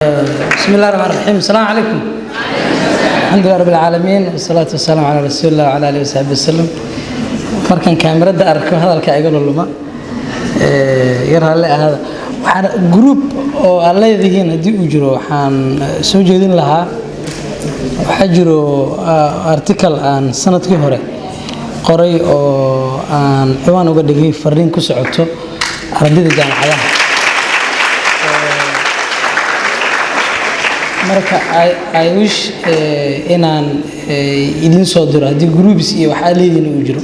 بسم الله الرحمن الرحيم. السلام عليكم. الحمد لله رب العالمين والصلاة والسلام على رسول الله وعلى آله وصحبه وسلم. markan kaamirada arko hadalka iga luluma yar hal ahada waxaan group oo aan leeyahay hadii uu jiro waxaan soo jeedin lahaa waxa jiro article aan sanadkii hore qoray oo aan ciwaan uga dhigay fariin ku socoto ardayda jaamacadaha marka I wish inaan idin soo diro hadii groups iyo waxa leeyihiin uu jiro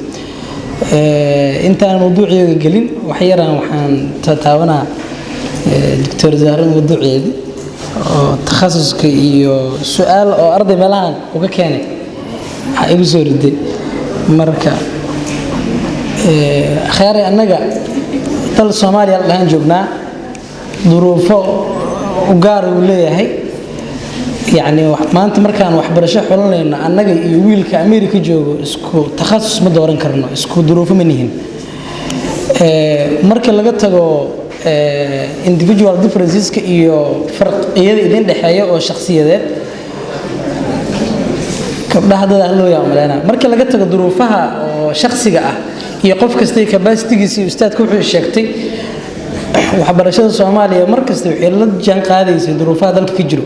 intaan mawduuciga galin wax yaraan waxaan tataawanaa Dr. Zahra mawduuceedi oo takhasuska iyo su'aal oo arday meelahan uga keenay waxa igu soo riday marka khayri anaga dal Soomaaliya lahaan joognaa duruufo u gaar u leeyahay يعني maanta markaan waxbarasho xulanayno annaga iyo wiilka Ameerika joogo isku takhasus ma dooran karno isku duruufo ma nihin marka laga tago individual differences iyo farqiyada idin dhaxeeyo oo shakhsiyadeed kabdhaha dad loo yaamaleena marka laga tago duruufaha oo shakhsiga ah iyo qof kasta capacity-giisa ustaadku wuxuu sheegtay waxbarashada Soomaaliya markasta waxay la jaan qaadaysay duruufaha dalka ka jiro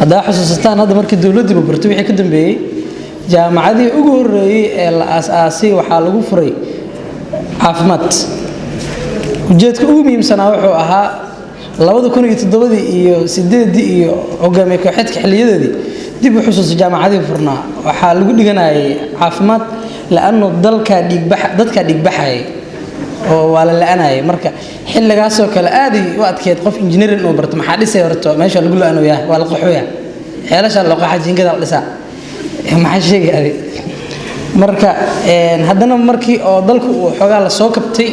هذا حسستان هذا مركز دولتي ببرتو وحي كدنبيي جامعادي ugu horeeyay ee la aasaasay waxa lagu furay caafimaad ujeedka ugu muhiimsan wuxuu ahaa 2007 iyo 8 iyo hogaamiye kooxeedka xiliyadeedii dib u xusuus jaamacadii furnaa waxa lagu dhiganayay caafimaad laano dadka dhigbaxay oo wala la'anay marka xilligaas oo kale aad u adkeed qof engineering oo barto maxaa dhisay horto meesha lagu la'ano yahay wala qaxooya xeelasha loo qaxa jinkada dhisa maxaa sheegay marka haddana markii oo dalku uu xogaa la soo kabtay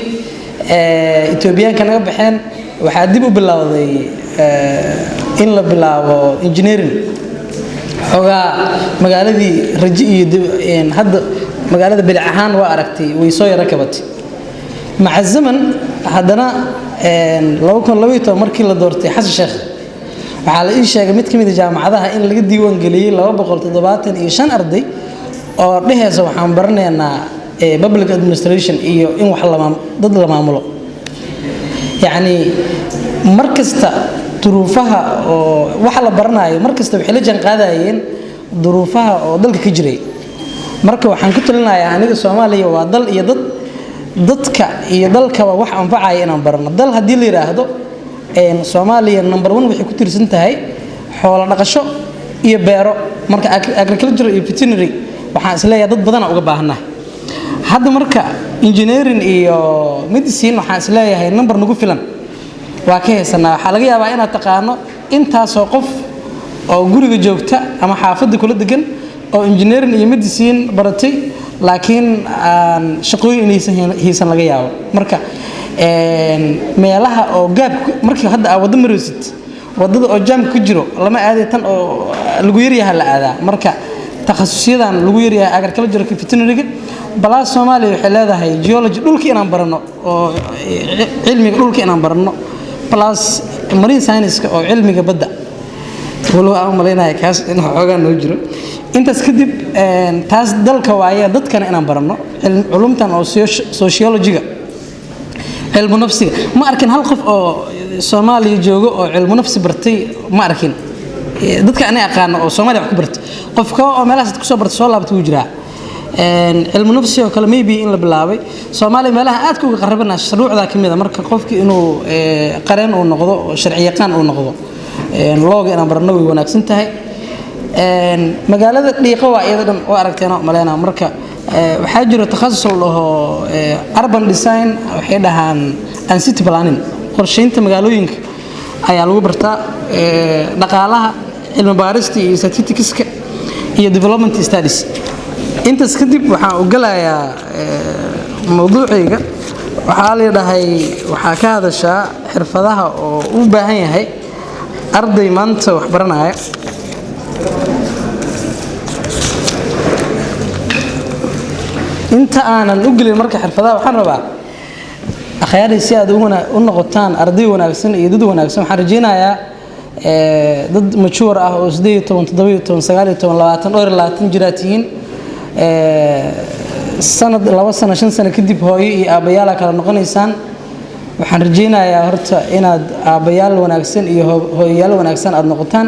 Ethiopia-ka naga baxeen waxa dib u bilowday in la bilaabo engineering xogaa magaaladii raji iyo hadda magaalada bilic ahaan waa aragtay way soo yara kabatay مع الزمن هذانا لو كان لويته مركي لا دورتي حسن شيخ وعلى اي شيء mid kamid jaamacadaha in laga diiwaan galiyay 275 arday oo dhaheeyso waxaan baranaynaa public administration iyo in wax dad la maamulo yaani markasta duruufaha oo wax la baranayo markasta wixii la jaan qaadayeen duruufaha oo dalka ka jiray marka waxaan ku talinayaa aniga Soomaaliya waa dal iyo dadka iyo dalka wax anfacay inaan barno dal hadii la yiraahdo Soomaaliya number 1 waxay ku tirsan tahay xoolo dhaqasho iyo beero marka agriculture iyo veterinary waxaan isleeyahay dad badan uga baahanahay hadda marka engineering iyo medicine waxaan isleeyahay number nagu filan waa ka heesanaa waxa laga yaabaa inaad taqaano intaas oo qof oo guriga joogta ama xaafadda kula degan oo engineering iyo medicine baratay laakiin shaqooyin aysan laga yaabo marka meelaha oo gaab markii hadda wada marisid wadada oo jam ku jiro lama aaday tan oo lagu yariyaha la aadaa marka takhasusiyadan lagu yariyaha agriculture veterinary bala Soomaaliya waxay leedahay geology dhulka inaan barano oo cilmiga dhulka inaan barano plus marine science oo cilmiga badda walo aan maleynaa kaas in xoogaa noo jiro intaas kadib taas dalka waaya dadkana inaan barano culumtan oo sociology-ga cilmu nafsiga ma arkin hal qof oo Soomaaliya joogo oo cilmu nafsi bartay ma arkin dadka aan aqaan oo Soomaaliya wax ku bartay qofka oo meelahaas ku soo bartay soo laabtay uu jiraa cilmu nafsi oo kale maybe in la bilaabay Soomaaliya meelaha aad uga qarabana shuruucda kamid ah marka qofkii inuu qareen uu noqdo sharci yaqaan uu noqdo looga inaan barano way wanaagsan tahay magaalada dhiiqo waa iyadana oo aragteena maleena marka waxa jiro takhasus loo urban design waxay dhahaan and city planning qorsheynta magaalooyinka ayaa lagu bartaa dhaqaalaha cilmi baarista iyo statistics-ka iyo development studies intaas kadib waxaan u galayaa mawduuciga waxa la yiraahday waxa ka hadashaa xirfadaha oo u baahan yahay arday maanta wax baranaya inta aanan u galin marka xirfadaha waxaan rabaa akhyaari si aad u noqotaan arday wanaagsan iyo dad wanaagsan waxaan rajeynayaa dad mature ah oo 18 17 19 20 jiraatihiin sanad 2 sano 5 sano kadib hooyo iyo aabayaal kala noqonaysaan waxaan rajeynayaa horta inaad aabayaal wanaagsan iyo hooyayaal wanaagsan aad noqotaan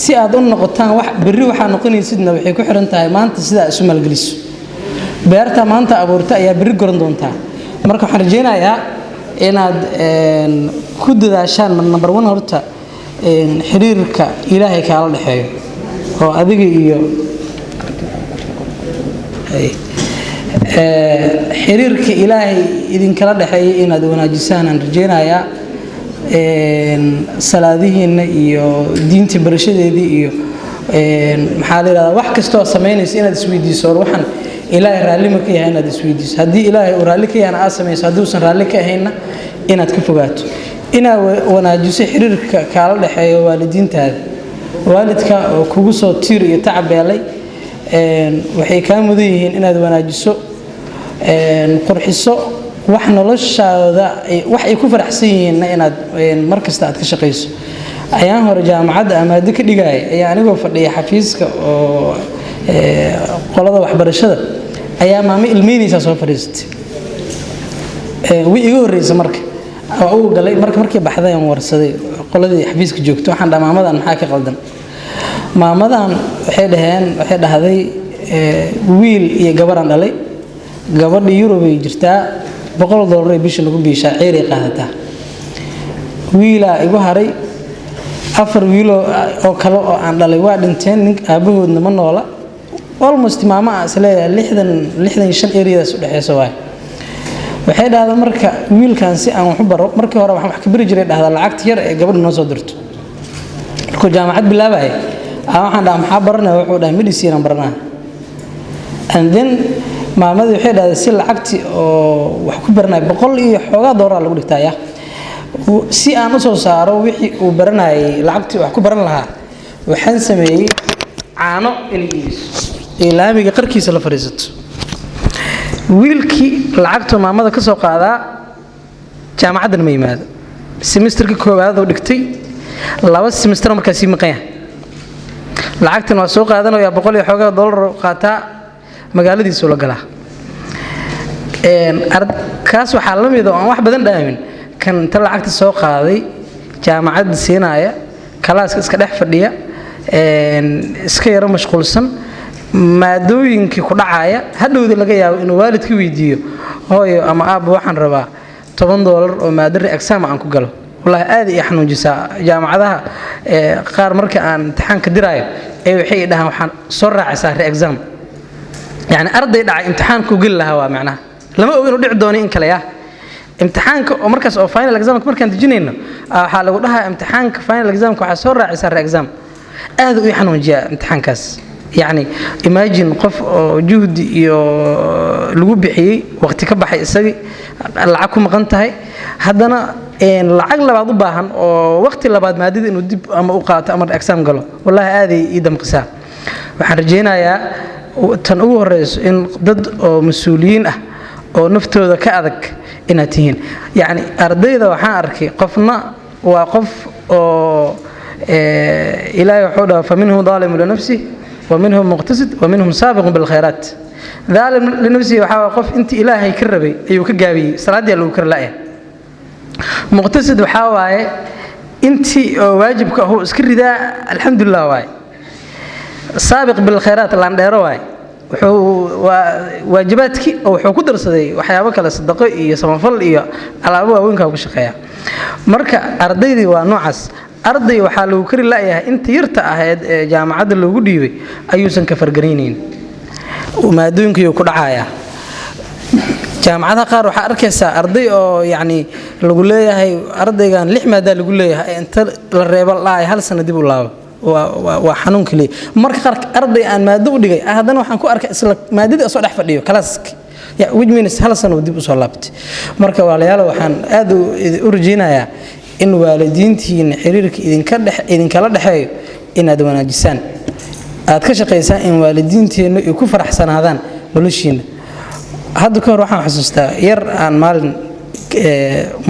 si aad u noqotaan wax bari waxa noqonaysidna waxay ku xiran tahay maanta sida isu maalgeliso beerta maanta abuurta ayaa bari goran doontaa marka waxaan rajeynayaa inaad ku dadaashaan number 1 horta xiriirka Ilaahay kala dhaxeeyo oo adiga iyo xiriirka Ilaahay idin kala dhaxeeyo inaad wanaajisaan aan rajeynayaa salaadihiina iyo diinta barashadeedii iyo maxaa la yiraahdaa wax kasta oo sameynaysa inaad isweydiiso waxan Ilaahay raalli ma ka yahay inaad isweydiiso hadii Ilaahay uu raalli ka yahay aad sameeyso hadii uusan raalli ka ahayna inaad ka fogaato inaad wanaajiso xiriirka kala dhaxeeyo waalidiintaada waalidka oo kugu soo tiir iyo tacabeelay waxay ka mudan yihiin inaad wanaajiso qurxiso wax noloshaada wax ay ku faraxsan yihiin inaad markasta aad ka shaqeyso ayaan hore jaamacadda amaado ka dhigay ayaa anigoo fadhiya xafiiska oo qolada waxbarashada ayaa maamo ilmeynaysa soo fariistay iga horreysay marka oo galay markii baxday aan warsaday qoladii xafiiska joogto waxaan dhamaamadan maxaa ka qaldan maamadan waxay dhahday wiil iyo gabar aan dhalay gabadha Yurub ay jirtaa $100 ay bisha lagu biishaa ceeri qaadataa wiila igu haray 4 wiil oo kale oo aan dhalay waa dhinteen nin aabahoodna ma noola almost maama asleeyahay 65 areas u dhaxayso waay waxay dhahdaa marka wiilkan si aan wax u baro markii hore waxaan wax ka bari jiray dhahdaa lacagta yar ee gabadha noo soo dirto markuu jaamacad bilaabay waxaan dhahaa maxaa baranaa wuxuu dhahay medicine aan baranaa and then maamadu waxay dhahday si lacagti oo wax ku baranay $100 iyo xoogaa doolar lagu dhigtaya si aan u soo saaro wixii uu baranay lacagti wax ku baran lahaa waxaan sameeyay caano iliis ilaamiga qarkiisa la fariisato wiilkii lacagta maamada ka soo qaadaa jaamacaddan ma yimaado semesterka koowaad oo dhigtay 2 semester markaas ii maqan lacagtan waa soo qaadanayaa $100 iyo xoogaa doolar qaataa magaaladiisa la galaa kaas waxaa la mid ah wax badan dhaamin kan ta lacagta soo qaaday jaamacadda siinaya kalaaska iska dhex fadhiya iska yara mashquulsan maadooyinkii ku dhacaya hadhowda laga yaabo inuu waalidka weydiiyo hooyo ama aab waxaan rabaa $10 oo maadari exam aan ku galo wallahi aad iyo xanuunjisaa jaamacadaha qaar marka aan imtixaanka diraayo ay waxay dhahaan waxaan soo raacaysaa re-exam يعني أرضي دع امتحان كوجل لها ومعناه لما أقول ندع دوني إن كلياه امتحان ومركز أو فاينل إكزام كمركز تجينينه حال أقولها امتحان كفاينل إكزام كعسور عسر إكزام هذا يحنون جاء امتحان كاس يعني imagine قف جهد لوب بحي وقت كبحي السري العكم قنتهاي هذانا إن العقل بعض باهن وقت اللي بعد ما ديد إنه دب أما أوقات أمر إكزام قالوا والله هذه يدم قساء وحرجينا يا tan ugu horeyso in dad oo mas'uuliyiin ah oo naftooda ka adag inatihiin yaani ardayda waxaan arkay qofna waa qof oo ilaahay wuxuu dhahaa faminhum zalimun li nafsihi wa minhum muqtasid wa minhum sabiqun bil khayrat zalim li nafsihi waxa qof inta ilaahay ka rabay ayuu ka gaabiyay salaadii lagu kar laayay muqtasid waxa waaye intii waajibka uu iska ridaa alxamdulillah waaye سابق بالخيرات لانديرو واي واجباتك او wuxuu ku darsaday waxyaabo kala sadaqo iyo samafal iyo alaabo waaweyn ka ku shaqeeya marka ardaydii waa noocaas arday waxa lagu kari laayahay inta yarta ahayd ee jaamacadda lagu dhiibay ayuusan ka fargareyneen maadooyinkii ku dhacaya jaamacadaha qaar waxa arkaysaa arday oo yaani lagu leeyahay ardaygan 6 maada lagu leeyahay inta la reebo laay hal sano dib u laabo وحنون كلي مرك قارك أرضي أن ما دو دقي هذا وحن كو أرك إسلا ما دي أصلا أحفر ديو كلاسك يا وجه من هل سنة ودي بصلابت مرك والعيال وحن أدو أرجينا يا إن والدين تين حريرك إذن كلا دحيو إن أدوانا جسان أتكش قيسان إن والدين تين يكفر أحسن هذان ولوشين هذا كان روحان حسستا ير عن مال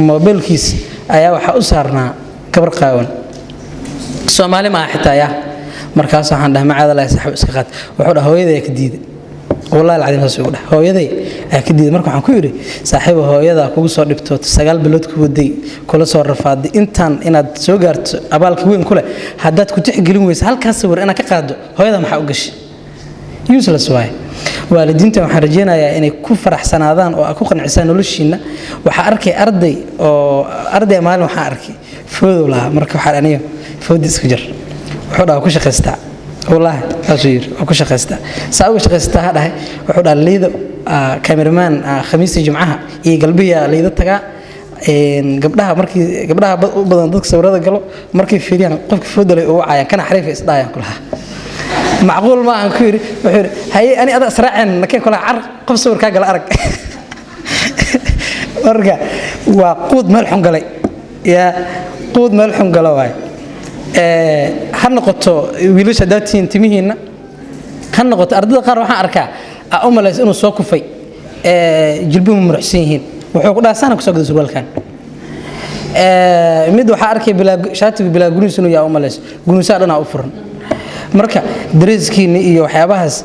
موبيل كيس أيا وحأسرنا كبر قاون Soomaali ma xitaa yaa markaas waxaan dhahay macaada la saaxiib iska qaad wuxuu dhahay hooyaday ka diiday wallahi alcadiim saas uu dhahay hooyaday ka diiday marka waxaan ku yiri saaxiib hooyada kugu soo dhibto 9 bilood ku waday kula soo rafaaday intaan inaad soo gaarto abaalka weyn kule haddaad ku tixgelin weyso halkaas sawir inaad ka qaado hooyada maxaa u gashay useless way waalidiinta waxaan rajeynayaa inay ku faraxsanaadaan oo ku qanacsan noloshiina waxa arkay arday maalin waxa arkay foodo la marka waxa aniyo foodis ku jir wuxuu dhahay ku shaqeystaa wallahi asir ku shaqeystaa saa ugu shaqeystaa dhahay wuxuu dhahay liido cameraman khamiistii jumcaha iyo galbiya liido taga gabdhaha u badan dadka sawirada galo markay fiiriyaan qofka foodalay oo wacayaan kana xariif isdhaayaan kulaha macquul ma aan ku yiri wuxuu hay ani ada israacin nakeen kula car qof sawir ka gal arag marka waa quud meel xun galay ya quud meel xun galo way ha noqoto wiilasha daatiin timihiina ha noqoto ardada qaar waxaan arkaa umaleys inuu soo kufay jilbuhu muruxsan yihiin wuxuu ku dhaasana ku soo gaday surwaalkan mid waxa arkay shaatiga bilaa gunis inuu yaa umaleys gunusa dhana u furan marka dareeskiina iyo waxyaabahaas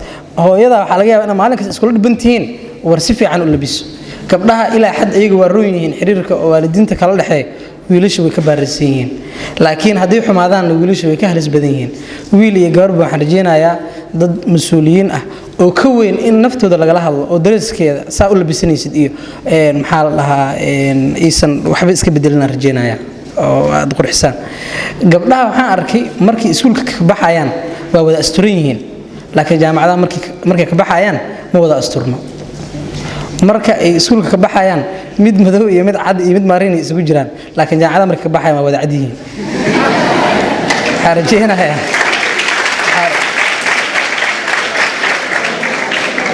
hooyada waxa laga yaabaa in maalinkaas isku dhibantihiin war si fiican u labiso gabdhaha ilaa xad ayaga waa roon yihiin xiriirka oo waalidiinta kala dhaxay wiilashu way ka baaraysan yihiin laakiin haddii xumaadaan wiilashu way ka halis badan yihiin wiil iyo gabar waxaan rajeynayaa dad mas'uuliyiin ah oo ka weyn in naftooda laga hadlo oo dareeskeeda saa u labisanaysid iyo maxaa la dhahaa iisan waxba iska bedelina rajeynayaa oo aad qurxisaan gabdhaha waxaan arkay markii iskuulka ka baxayaan waa wada asturan yihiin laakiin jaamacadaha markay ka baxayaan ma wada asturno marka ay iskuulka ka baxayaan mid madow iyo mid cad iyo mid maariin isugu jiraan laakiin jaamacadaha markay ka baxayaan waa wada cad yihiin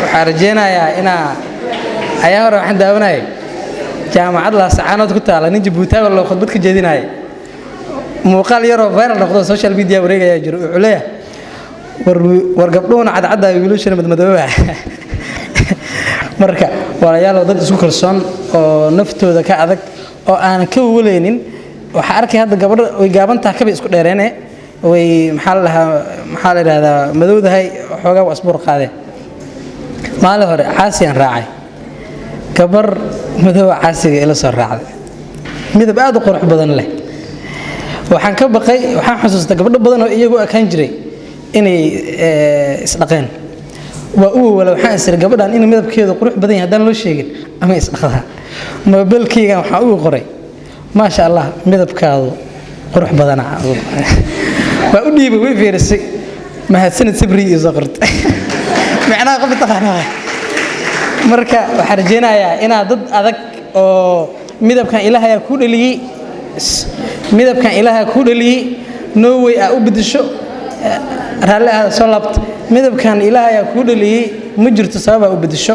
waxaan rajeynayaa inaa ayaa hore waxaan daawanayay jaamacad la sacaanood ku taala nin Jabuuti loo khudbad ka jeedinay muuqaal yar oo viral noqdo social media wareegaya jiro wuxuu leeyahay war gabdhoona cad wiilashana madmadooba marka walaalayaal dad isku kalsoon oo naftooda ka adag oo aan ka waleenin waxa arkay hadda gabadha way gaabantaa kabi isku dheereene way maxaa la yiraahdaa madowdahay xoogaa wasbuur qaade maalin hore caasiyan raacay gabar madow caasiga ila soo raacday midab aad u qurux badan leh waxaan ka baqay waxaan xasuustaa gabdho badan oo iyagu akaan jiray inay isdhaqeen waa uu wala waxaan isir gabadhan in midabkeedu qurux badan yahay hadaan loo sheegin ama isdhaqada mobilkeyga waxa uu qoray ma sha Allah midabkaadu qurux badan waa u dhiibay way fiirsay mahadsanid sabri iyo saqart macnaha qof taqaanaa marka waxaan rajeynayaa inaad dad adag oo midabkan Ilaahay ku dhaliyay no way u bedesho raali ah soo laabta midabkan Ilaahay ku dhaliyay ma jirto sabab u bedesho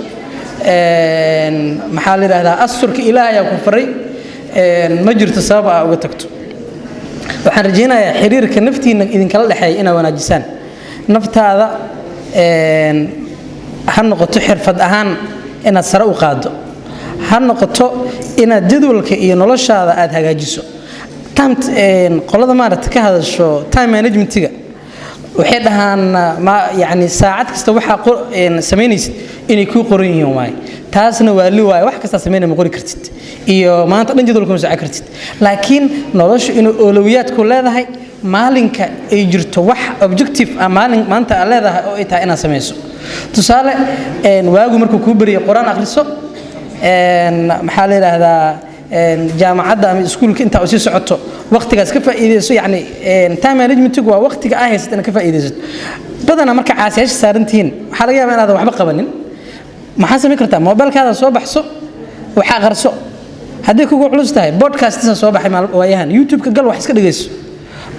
maxaa la yiraahdaa asurka Ilaahay ku faray ma jirto sabab uga tagto waxaan rajeynayaa xiriirka naftiina idin kala dhaxay inaad wanaajisaan naftaada ha noqoto xirfad ahaan inaad sare u qaado ha noqoto inaad jadwalka iyo noloshaada aad hagaajiso qolada maaragtay ka hadasho time managementiga waxay dhahaan ma yani saacad kasta waxa sameynaysid inay ku qoran yihiin waay taasna waa li waay wax kasta sameynay ma qori kartid iyo maanta dhan jadwalka ma soo kartid laakiin noloshu inuu awlawiyaad ku leedahay maalinka ay jirto wax objective maanta aad leedahay oo ay tahay inaad sameyso tusaale waagu markuu ku bariyo quraan akhriso maxaa la yiraahdaa jaamacadda ama iskuulka inta uu sii socoto waqtigaas ka faa'iideyso yani time management waa waqtiga ay haysatana ka faa'iideyso badana marka caasiyaasha saarantiin waxa laga yaabaa inaad waxba qabanin maxaa sameyn kartaa mobilkaada soo baxso waxa qarso haddii kugu culus tahay podcast soo baxay waayahan YouTube-ka gal wax iska dhageyso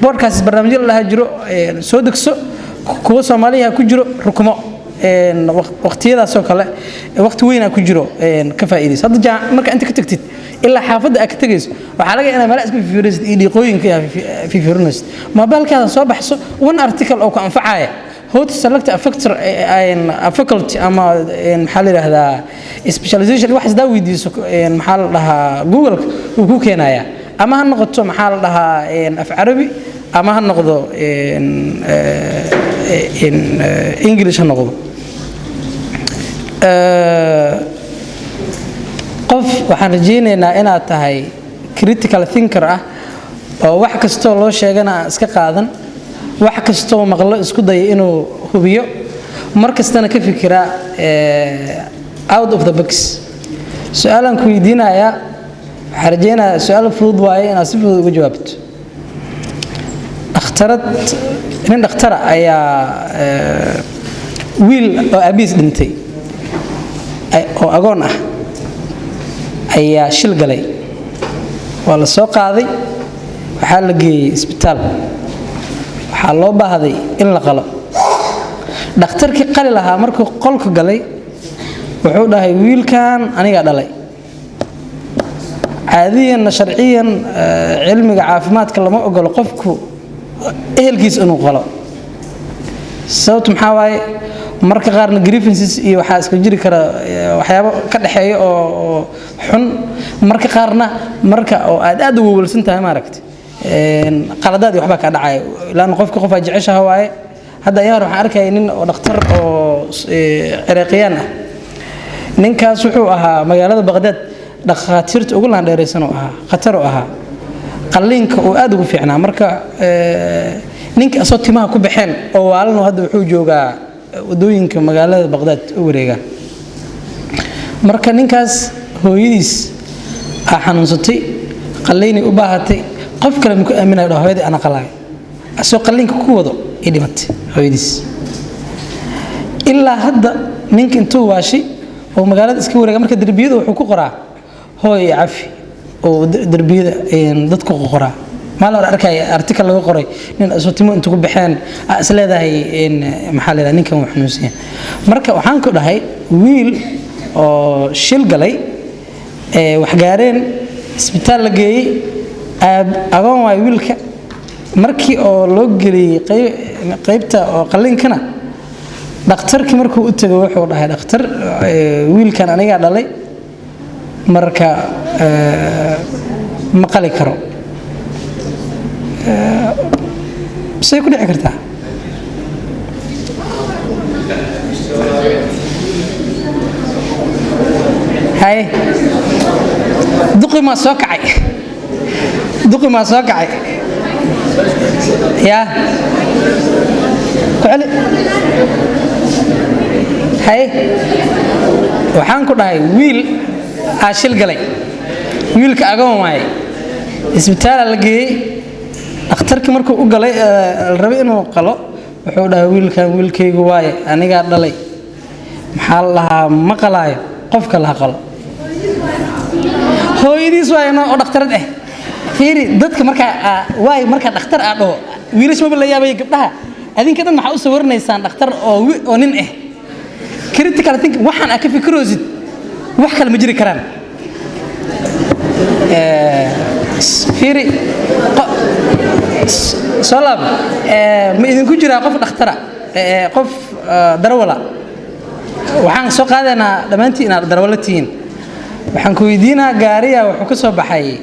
podcast barnaamijyo la jiro soo degso kuwa Soomaaliya ku jiro rukumo waqtiyadaas oo kale waqti weyn ku jiro ka faa'iideyso hadda marka inta ka tagtid ilaa xaafadda aad ka tagayso waxa laga inaa meel isku fiiraysid dhiiqooyinka fiirinaysid mobilkaada soo baxso one article oo ku anfacaya how to select a factor a faculty ama maxaa la yiraahdaa specialization wax isdaa weydiiso maxaa la dhahaa Google uu ku keenaya ama ha noqoto maxaa la dhahaa af Carabi ama ha noqdo English ha noqdo qof waxaan rajaynaynaa inaad tahay critical thinker ah oo wax kastoo loo sheegana iska qaadan wax kastoo maqlo isku day inuu hubiyo markastana ka fikira out of the box su'aalan ku weydiinaya waxaan rajaynayaa su'aal fudud waaye inaad si fudud uga jawaabto nin dhakhtar ayaa wiil oo abiis dhintay oo agoon ah ayaa shil galay waa la soo qaaday waxaa la geeyay isbitaal waxaa loo baahday in la qalo dhakhtarkii qali lahaa markuu qolka galay wuxuu dhahay wiilkan aniga dhalay caadiyan sharciyan cilmiga caafimaadka lama ogolo qofku ehelkiis inuu qalo sababtu maxaa waaye marka qaarna grievances iyo waxa iska jiri kara waxyaabo ka dhaxeeyo oo xun marka qaarna marka oo aad ugu walsan tahay ma aragtay qaladaad waxba ka dhacay ilaan qofka qof jeceshaha waaye hadda ayaa waxaan arkay nin oo dhakhtar oo Ciraaqiyaan ah ninkaas wuxuu ahaa magaalada Baghdad dhaqaatiirta ugu laan dheereysan oo ahaa khatar oo ahaa qalliinka oo aad ugu fiicnaa marka ninka asoo timaha ku baxeen oo waalno hadda wuxuu joogaa wadooyinka magaalada Baghdad u wareega marka ninkaas hooyadiis xanuunsatay qalliin u baahatay qof kale ma ku aaminay hooyadii ana qalay asoo qalliinka ku wado dhimatay hooyadiis ilaa hadda ninka intuu waashi oo magaalada iska wareega marka darbiyada wuxuu ku qoraa hooy cafi oo darbiyada dadku ku qoraa maal hore arkay article laga qoray nin asoo inta ku baxeen isleedahay maxaa leedahay ninkan wax xanuunsan marka waxaan ku dhahay wiil oo shil galay wax gaareen isbitaal la geeyay agoon waay wiilka markii oo loo geliyay qaybta oo qalliinkana dhakhtarkii markuu u tagay wuxuu dhahay dhakhtar wiilkan aniga dhalay marka ma qali karo say ku dhici kartaa hay duqi ma soo kacay يا كعلي هاي وحان كدهاي ويل عاشل قلي ويل كأقوم معي اسبتال لقي أخترك مركو قلي الربي إنه قلو وحوده ويل كان ويل كي جواي أنا قاعد لي محل لها مقلاي قف كلها قلو هو يدي سواي أنا أخترت فيري ضدك مركا واي مركا دكتور أدو ويلش ما بالله يا بيك بها هذين كده محاول صورنا إنسان دكتور أو نين critical think وحن أكفي كروزد وحكي المجري كرام فيري صلاب ما إذا كنت جرا قف دكتور قف درولا وحن سوق هذا أنا لما أنتي أنا درولتين وحن كويدينا قارية وحكسوا بحي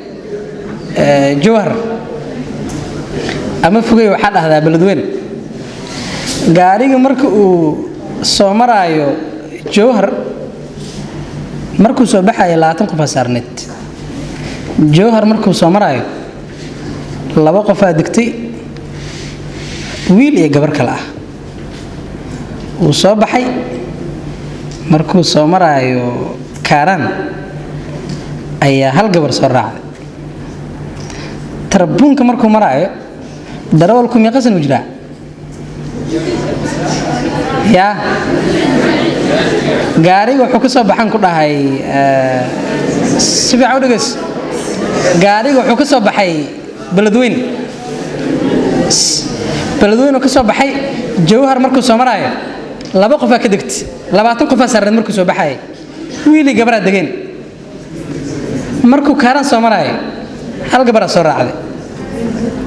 جوهر أما فوقي واحد هذا بلدوين قاريق مركو سومرايو جوهر مركو صباحا لا تنقف سارنت جوهر مركو سومرايو لا وقف دكتي ويل يا جبر كلا وصباحي مركو سومرايو كاران أي هل جبر سرعة تربون كمركو مراي درولكم يقسن وجرا يا غاري wuxuu ka soo baxan ku dhahay sibi awdagis gaariga wuxuu ka soo baxay beledweyne ka soo baxay jawhar markuu soo maraayo laba qof ka degtay 20 qof saaran markuu soo baxay wiili gabar degeen markuu kaaran soo maraayo hal gabar soo raacday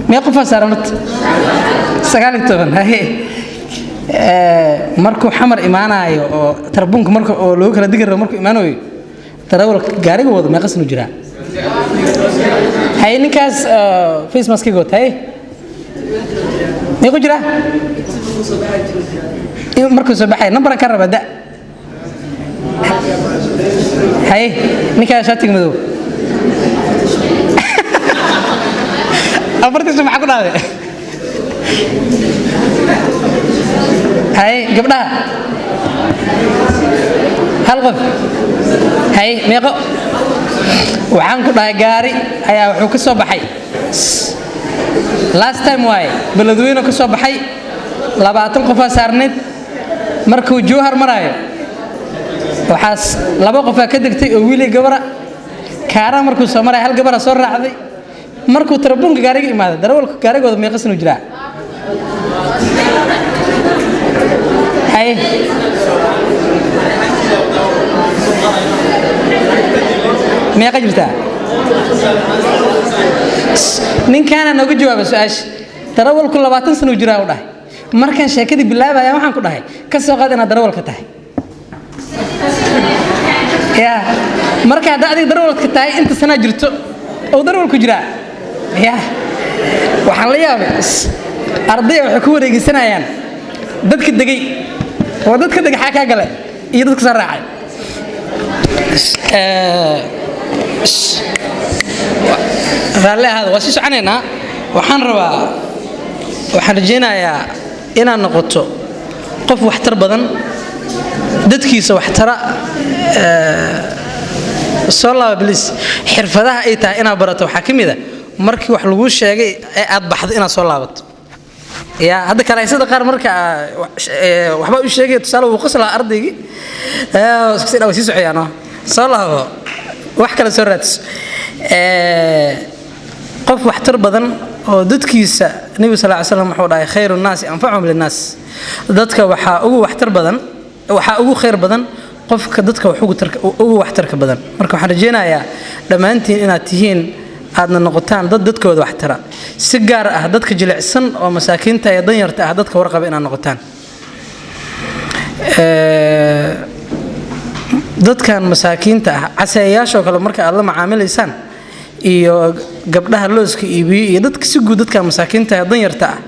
ما قف سارنت سقال التوبن هاي مركو حمر إيماناي أو تربونك مركو أو لو كلا دقر مركو إيمانوي تراول قاري ووض ما قصنو جرا هاي نكاس فيس ماسكي قوت هاي ميقو جرا مركز صباحي نمبر كان ربا دا هاي نكا شاتك مدو أفرتي سمع كل هذا هاي قبلها هالغف هاي ميقو وحان كلها قاري هيا وحو كسو بحي last time واي بلدوينو كسو بحي 20 قفا سارنيد markuu joohar marayo waxaas laba qof ka degtay oo wiilay gabara kaara markuu soo maray hal gabara soo raacday markuu tarabuunka gaariga imaaday darawalka gaarigooda meeqas inuu jiraa hay meeqa jirtaa ninkaana nagu jawaabay su'aash darawalku 20 sano jiraa u dhahay markan sheekadii bilaabaya waxaan ku dhahay ka soo qaad inaad darawalka tahay ya marka hadda adiga darawalka tahay inta sana jirto oo darawalku jira ya waxaan la yaabay arday waxay ku wareegsanayaan dadka degay oo dadka degay xaa ka galay iyo dadka soo raacay raalli hada waa si soconaynaa waxaan rabaa waxaan rajaynayaa inaan noqoto qof waxtar badan dadkiisa waxtara soo laaba bilis xirfadaha ay tahay inaad barato waxaa ka mid ah markii wax lagu sheegay ee aad baxdo inaad soo laabato ya hadda kalaysada qaar marka waxba u sheegay tusaale uu qosla ardaygii iska dhaw si socoyaano soo laabo wax kale soo raadis qof waxtar badan oo dadkiisa nabi sallallahu alayhi wasallam wuxuu dhahay khayrun naas anfa'uhum lin-naas dadka waxa ugu waxtar badan waxa ugu khayr badan qofka dadka wax ugu waxtarka badan marka waxaan rajaynayaa dhamaantiin inaad tihiin aadna noqotaan dadkooda waxtara si gaar ah dadka jilicsan oo masaakiinta ee danyarta ah dadka warqaba inaad noqotaan dadkan masaakiinta ah casayaasha kale marka aad la macaamilaysaan iyo gabdhaha looska iibiyo iyo dadka si guud dadka masaakiinta ee danyarta ah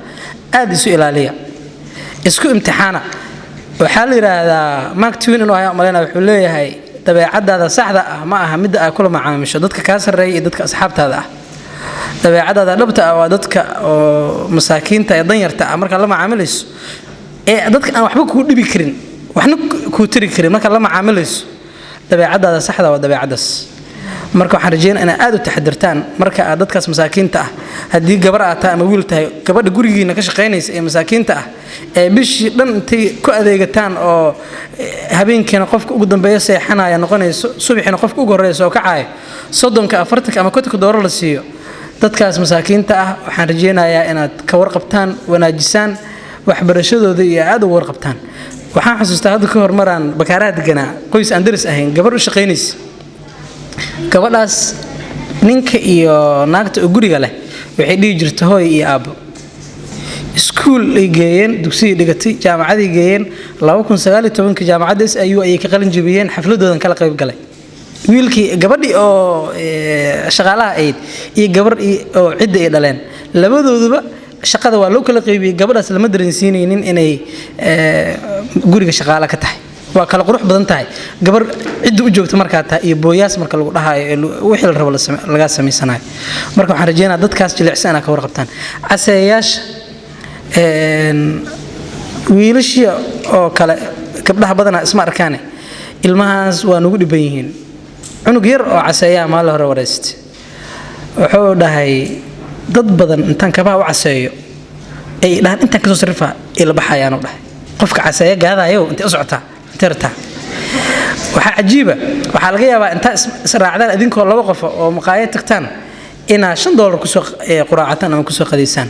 aad isu ilaaliya isku imtixaana waxa la yiraahdaa Mark Twain inuu ayaa maleena wuxuu leeyahay dabeecadaada saxda ah ma aha mid ay kula macaamisho dadka ka sareeyay iyo dadka asxaabtaada ah dabeecadaada dhabta ah waa dadka oo masaakiinta ee danyarta ah marka la macaamilayso ee dadka aan waxba ku dhibi karin waxna ku tiri karin marka la macaamilayso dabeecadaada saxda waa dabeecadaas marka waxaan rajaynayaa inaad aad u taxadirtaan marka aad dadkaas masaakiinta ah hadii gabar aad tahay ama wiil tahay gabadha gurigiina ka shaqeynaysa ee masaakiinta ah ee bishii dhan intay ku adeegataan oo habeenkiina qofka ugu dambeeyo seexanaya noqonayso subaxina qofka ugu horeeyo soo kacay 30 40 ama 50 doolar la siiyo dadkaas masaakiinta ah waxaan rajaynayaa inaad ka warqabtaan wanaajisaan waxbarashadooda iyo aad u warqabtaan waxaan xasuustaa hadda ka hormaraan bakaaraha deganaa qoys aan daris ahayn gabar u shaqeynaysa gabadhaas ninka iyo naagta oo guriga leh waxay dhigi jirtay hooy iyo aabo iskuul ay geeyeen dugsiga dhigatay jaamacadii geeyeen 2019 jaamacadaas ayuu ay ka qalin jabiyeen xafladoodan kala qayb galay wiilkii gabadhii oo shaqaalaha ayd iyo gabar oo cid ay dhaleen labadooduba shaqada waa loo kala qaybiyay gabadhaas lama dareensiinaynin inay guriga shaqaale ka tahay waa kala qurux badan tahay gabar cid u joogto marka taa iyo booyaas marka lagu dhahayo wixii la rabo laga sameysanayo marka waxaan rajaynayaa dadkaas jilicsan ka warqabtaan casayaasha wiilasha oo kale gabdhaha badana isma arkaan ilmahaas waa nagu dhiban yihiin cunug yar oo casaya ma la hore wareystay wuxuu dhahay dad badan intaan kabaha u caseeyo ay dhahan intaan ka soo sarifa ila baxayaan u dhahay qofka casaya gaadayo inta u socotaa tarta waxa ajiiba waxa laga yaabaa inta israacdaan idinkoo laba qof oo maqaayad tagtaan ina $5 ku soo quraacatan ama ku soo qadiisaan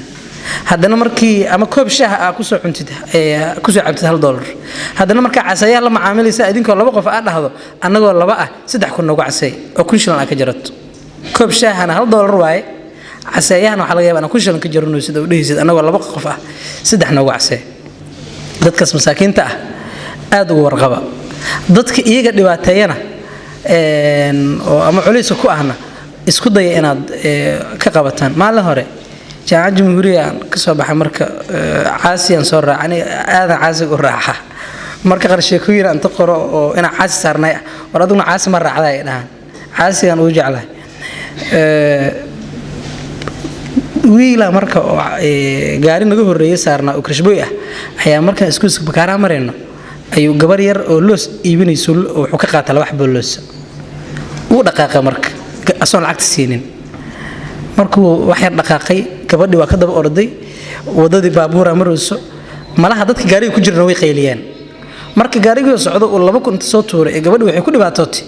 haddana markii ama koob shaah ah ku soo cuntid ku soo cabtid $1 haddana marka casaya la macaamilaysa idinkoo laba qof ah dhahdo anagoo laba ah 3 kun ugu casay oo kun shilin ka jarato koob shaahana $1 waaye casayahana waxa laga yaabaa kun shilin ka jarno sida u dhihisid anagoo laba qof ah 3 ugu casay dadkaas masaakiinta ah aad u warqaba dadka iyaga dhibaateeyana oo ama culayska ku ahna isku daya inaad ka qabataan maalin hore jaamacad jamhuuriya ka soo baxay marka caasiyan soo raacay aadan caasiga u raaxa marka qarsheekooyin inta qoro oo ina caasi saarnay war aduna caasi ma raacday ay dhahan caasigan uu jeclahay wiila marka gaari naga horeeyay saarna oo krishboy ah ayaa marka iskuuska bakaara mareyno ayuu gabar yar oo loos iibinayso wuxuu ka qaatay wax bolos uu dhaqaaqay marka asoon lacag siinin markuu wax yar dhaqaaqay gabadhii waa ka daba orday wadadii baabuura marayso malaha dadka gaariga ku jirna way qayliyeen marka gaarigu socdo oo 2 soo tuuray ee gabadhii waxay ku dhibaatootay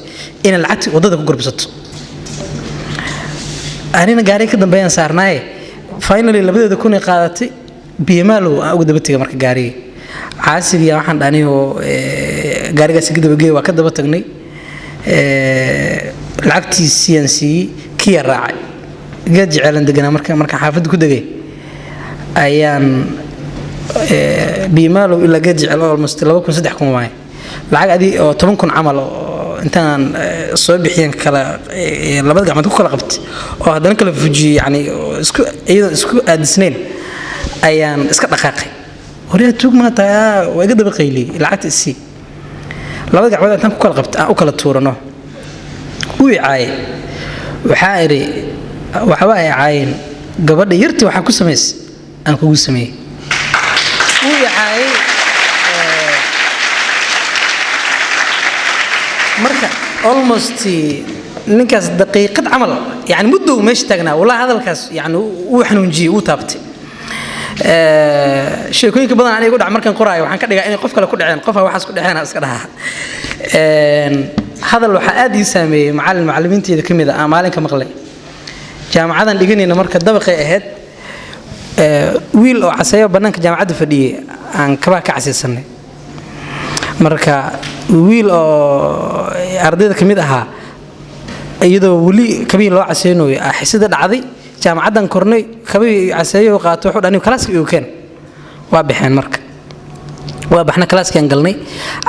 in lacagti wadada ku gurbisato anina gaariga ka dambeeyaan saarnaaye finally labadeeda kun ay qaadatay biimaalo aan ugu daba tagay marka gaariga caasiga waxaan dhaniyo gaarigaas gidaba geey waa ka daba tagnay lacagtii CNC kii raacay gaad jecelan deganaa marka xaafadda ku dagay ayaan biimaalo ila gaad jecel almost 2,300 kun waay lacag adii oo 10 kun amal intaan soo bixiyeen kala labada gacmood ku kala qabtay oo haddana kala fujiyay yani isku aadisneen ayaan iska dhaqaaqay hore tuug ma taa way iga daba qaylay lacagta si labada gacmood intaan ku kala qabtay aan u kala tuurano uu yaay waxa iri waxa ay caayeen gabadha yartii waxa ku sameeyay aan kugu sameeyay uu yaay marka almost ninkaas daqiiqad amal yani muddo meesh taagnaa wallahi hadalkaas yani uu xanuunjiyay uu taabtay sheekooyinka badan aniga u dhac markan qoraayo waxaan ka dhigaa in qof kale ku dhaceen qof waxaas ku dhaxeena iska dhaha hadal waxa aad ii saameeyay macallimiinteeda kamid ah maalinka maqlay jaamacadan dhiganayna marka dabaqay ahayd wiil oo casayo banaanka jaamacada fadhiyay aan kaba ka casiisanay marka wiil oo ardayda kamid ahaa iyadoo wali kabiin loo caseynayo xisada dhacday jaamacadan kornay kabii caseeyo qaato wuxuu dhaniyo kalaaska uu keen waa bixeen marka waa baxna kalaaskan galnay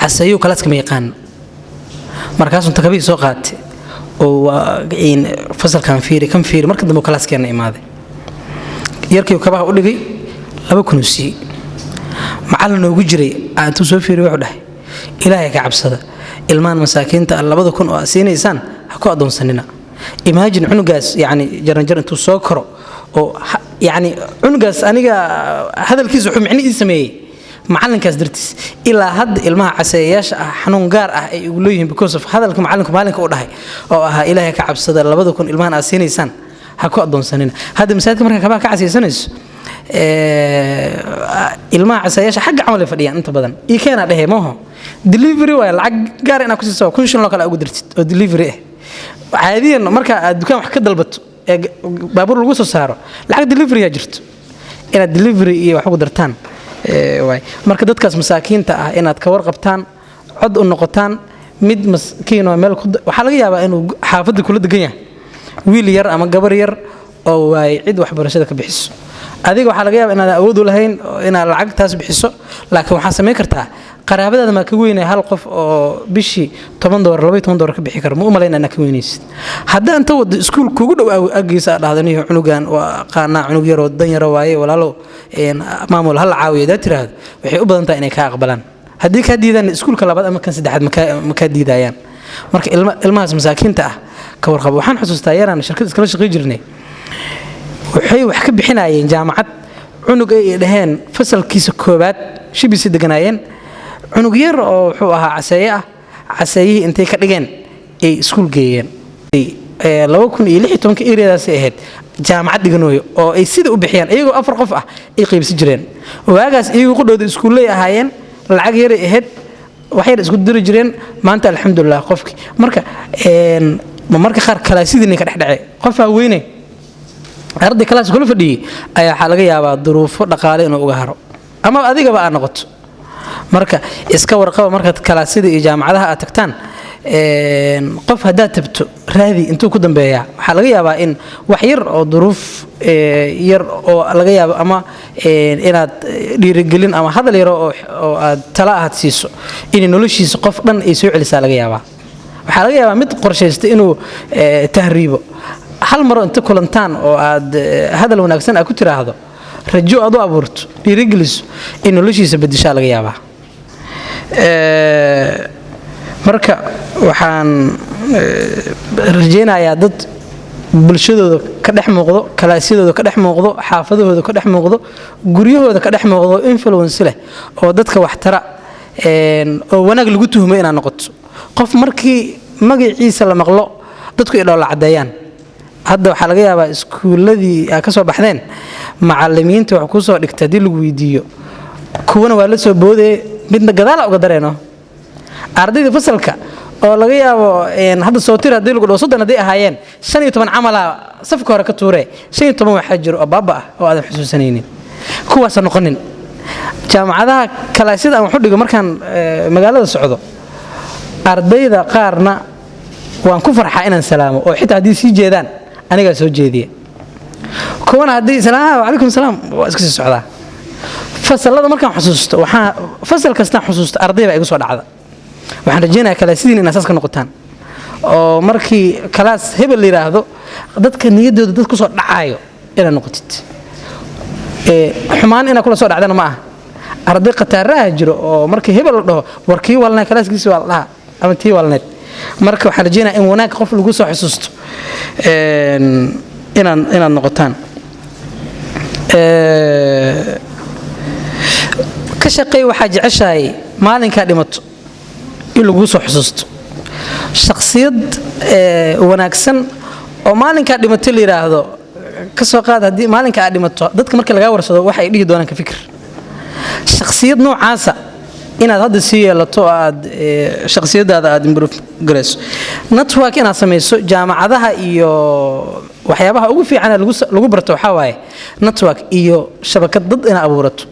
caseeyo kalaaska ma yaqaan markaas inta kabii soo qaatay oo in fasalkan kan fiiri marka dambe kalaaskan imaaday yarkii kabaha u dhigay 2 kun si macallin ugu jiray aan tu soo fiiri wuxuu dhahay ilaahay ka cabsada ilmaan masaakiinta 2 kun oo siinaysan ha ku adoonsanina imagine cunugaas yani jaran intuu soo koro oo yani cunugaas aniga hadalkiisu wuxuu micnihiisa sameeyay macallinkaas dartiis ilaa hadda ilmaha caseeyaasha xanuun gaar ah ay ugu leeyihiin because of hadalka macallinka u dhahay oo aha ilaahay ka cabsada 2 kun ilmaan aad siinaysan ha ku adoonsanina hadda masaajidka marka kaba ka caseysanayso ilmaha caseeyaasha xagga camal fadhiyaan inta badan ii keena dhahay mooho delivery waa lacag gaar ina ku siiso kun shilin loo kala ugu dirtid oo delivery caadiyan marka aad dukaan wax ka dalbato baabuur lagu soo saaro lacag delivery ya jirto inaad delivery iyo wax ugu dartaan way marka dadkaas masaakiinta ah inaad ka warqabtaan cod u noqotaan mid maskiin oo meel waxa laga yaabaa inuu xaafadda kula degan yahay wiil yar ama gabar yar oo way cid wax barashada ka bixiso adiga waxa laga yaabaa inaad awood u lahayn inaad lacag taas bixiso laakiin waxa sameey kartaa qaraabadaada ma ka weynay hal qof oo bishii $10 $12 ka bixi karo ma u maleynaa ka weynaysid haddii anta wada iskuul kugu dhow agiisa dhahdaniyo cunugan waa qaana cunug yar oo dan yar waaye walaalo maamul hal caawiyo da tiraahdo waxay u badan tahay inay ka aqbalaan haddii ka diidaan iskuulka labaad ama kan saddexaad ma ka diidayaan marka ilmahaas masaakiinta ah ka warqab waxaan xusuustaa yaraan shirkad iskala shaqeey jirnay waxay wax ka bixinayeen jaamacad cunug ay dhaheen fasalkiisa koobaad shibisi deganaayeen cunug yar oo wuxuu ahaa caseeye ah caseeyihii intay ka dhigeen ay iskuul geeyeen 2016 eeriyadaas ahayd jaamacad dhiganooyo oo ay sida u bixiyaan iyagoo 4 qof ah ay qaybsi jireen waagaas iyagu qodooda iskuulay ahaayeen lacag yar ahayd wax yar isku diri jireen maanta alxamdulillah qofki marka qaar kala sidii ka dhaxdhacay qof weynay arday kalaas kula fadhiyay ayaa waxa laga yaabaa duruufo dhaqaale inuu uga haro ama adigaba aan noqoto marka iska warqaba marka kalaasida iyo jaamacadaha aad tagtaan qof hadaa tabto raadi intuu ku dambeeyaa waxa laga yaabaa in wax yar oo duruuf yar oo laga yaabo ama inaad dhiirigelin ama hadal yar oo aad tala aad siiso in noloshiisa qof dhan ay soo celisaa laga yaabaa waxa laga yaabaa mid qorsheystay inuu tahriibo hal mar inta kulantaan oo aad hadal wanaagsan aad ku tiraahdo rajo aad u abuurto dhiirigeliso in noloshiisa bedeshaa laga yaabaa marka waxaan rajeynayaa dad bulshadooda ka dhex muuqdo kalaasyadooda ka dhex muuqdo xaafadahooda ka dhex muuqdo guryahooda ka dhex muuqdo influence leh oo dadka wax tara oo wanaag lagu tuhmo inaan noqoto qof markii magaciisa la maqlo dadku ay dhoola cadeeyaan hadda waxaa laga yaabaa iskuuladii ka soo baxdeen macallimiinta wax ku soo dhigta hadii lagu weydiiyo kuwana waa la soo boodee midna gadaal uga dareeno ardayda fasalka oo laga yaabo hadda soo tir hadii lagu dhaw 30 haday ahaayeen 15 camala safka hore ka tuure 15 waxa jiro oo baaba ah oo aad xusuusanaynin kuwaas noqonin jaamacadaha kalaasyada aan wax dhigo markaan magaalada socdo ardayda qaarna waan ku farxaa inaan salaamo oo xitaa hadii si jeedaan aniga soo jeediye kuwana hadii salaamu alaykum salaam waa iska sii socdaa fasalada markaan xusuusto waxa fasal kasta xusuusto ardayda igu soo dhacda waxaan rajeynayaa kalaasidiin in asaas ka noqotaan oo markii kalaas hebel yiraahdo dadka niyadooda dad ku soo dhacayo ila noqotid xumaan ina kula soo dhacdana ma aha arday qataaraha jiro oo markii hebel la dhaho warkii walna kalaaskiisa waa la ama tii walneed marka waxaan rajeynayaa in wanaag qof lagu soo xusuusto inaan noqotaan ka shaqeey waxa jeceshahay maalinka dhimato in lagu soo xusuusto shakhsiyad wanaagsan oo maalinka dhimato la yiraahdo ka soo qaad hadii maalinka aad dhimato dadka markii laga warsado waxa ay dhihi doonaan ka fikir shakhsiyad noocaasa inaad hadda sii yeelato aad shakhsiyadaada aad improve gareyso network inaad samayso jaamacadaha iyo waxyaabaha ugu fiican lagu barto waxa waaye network iyo shabakad dad ina abuurato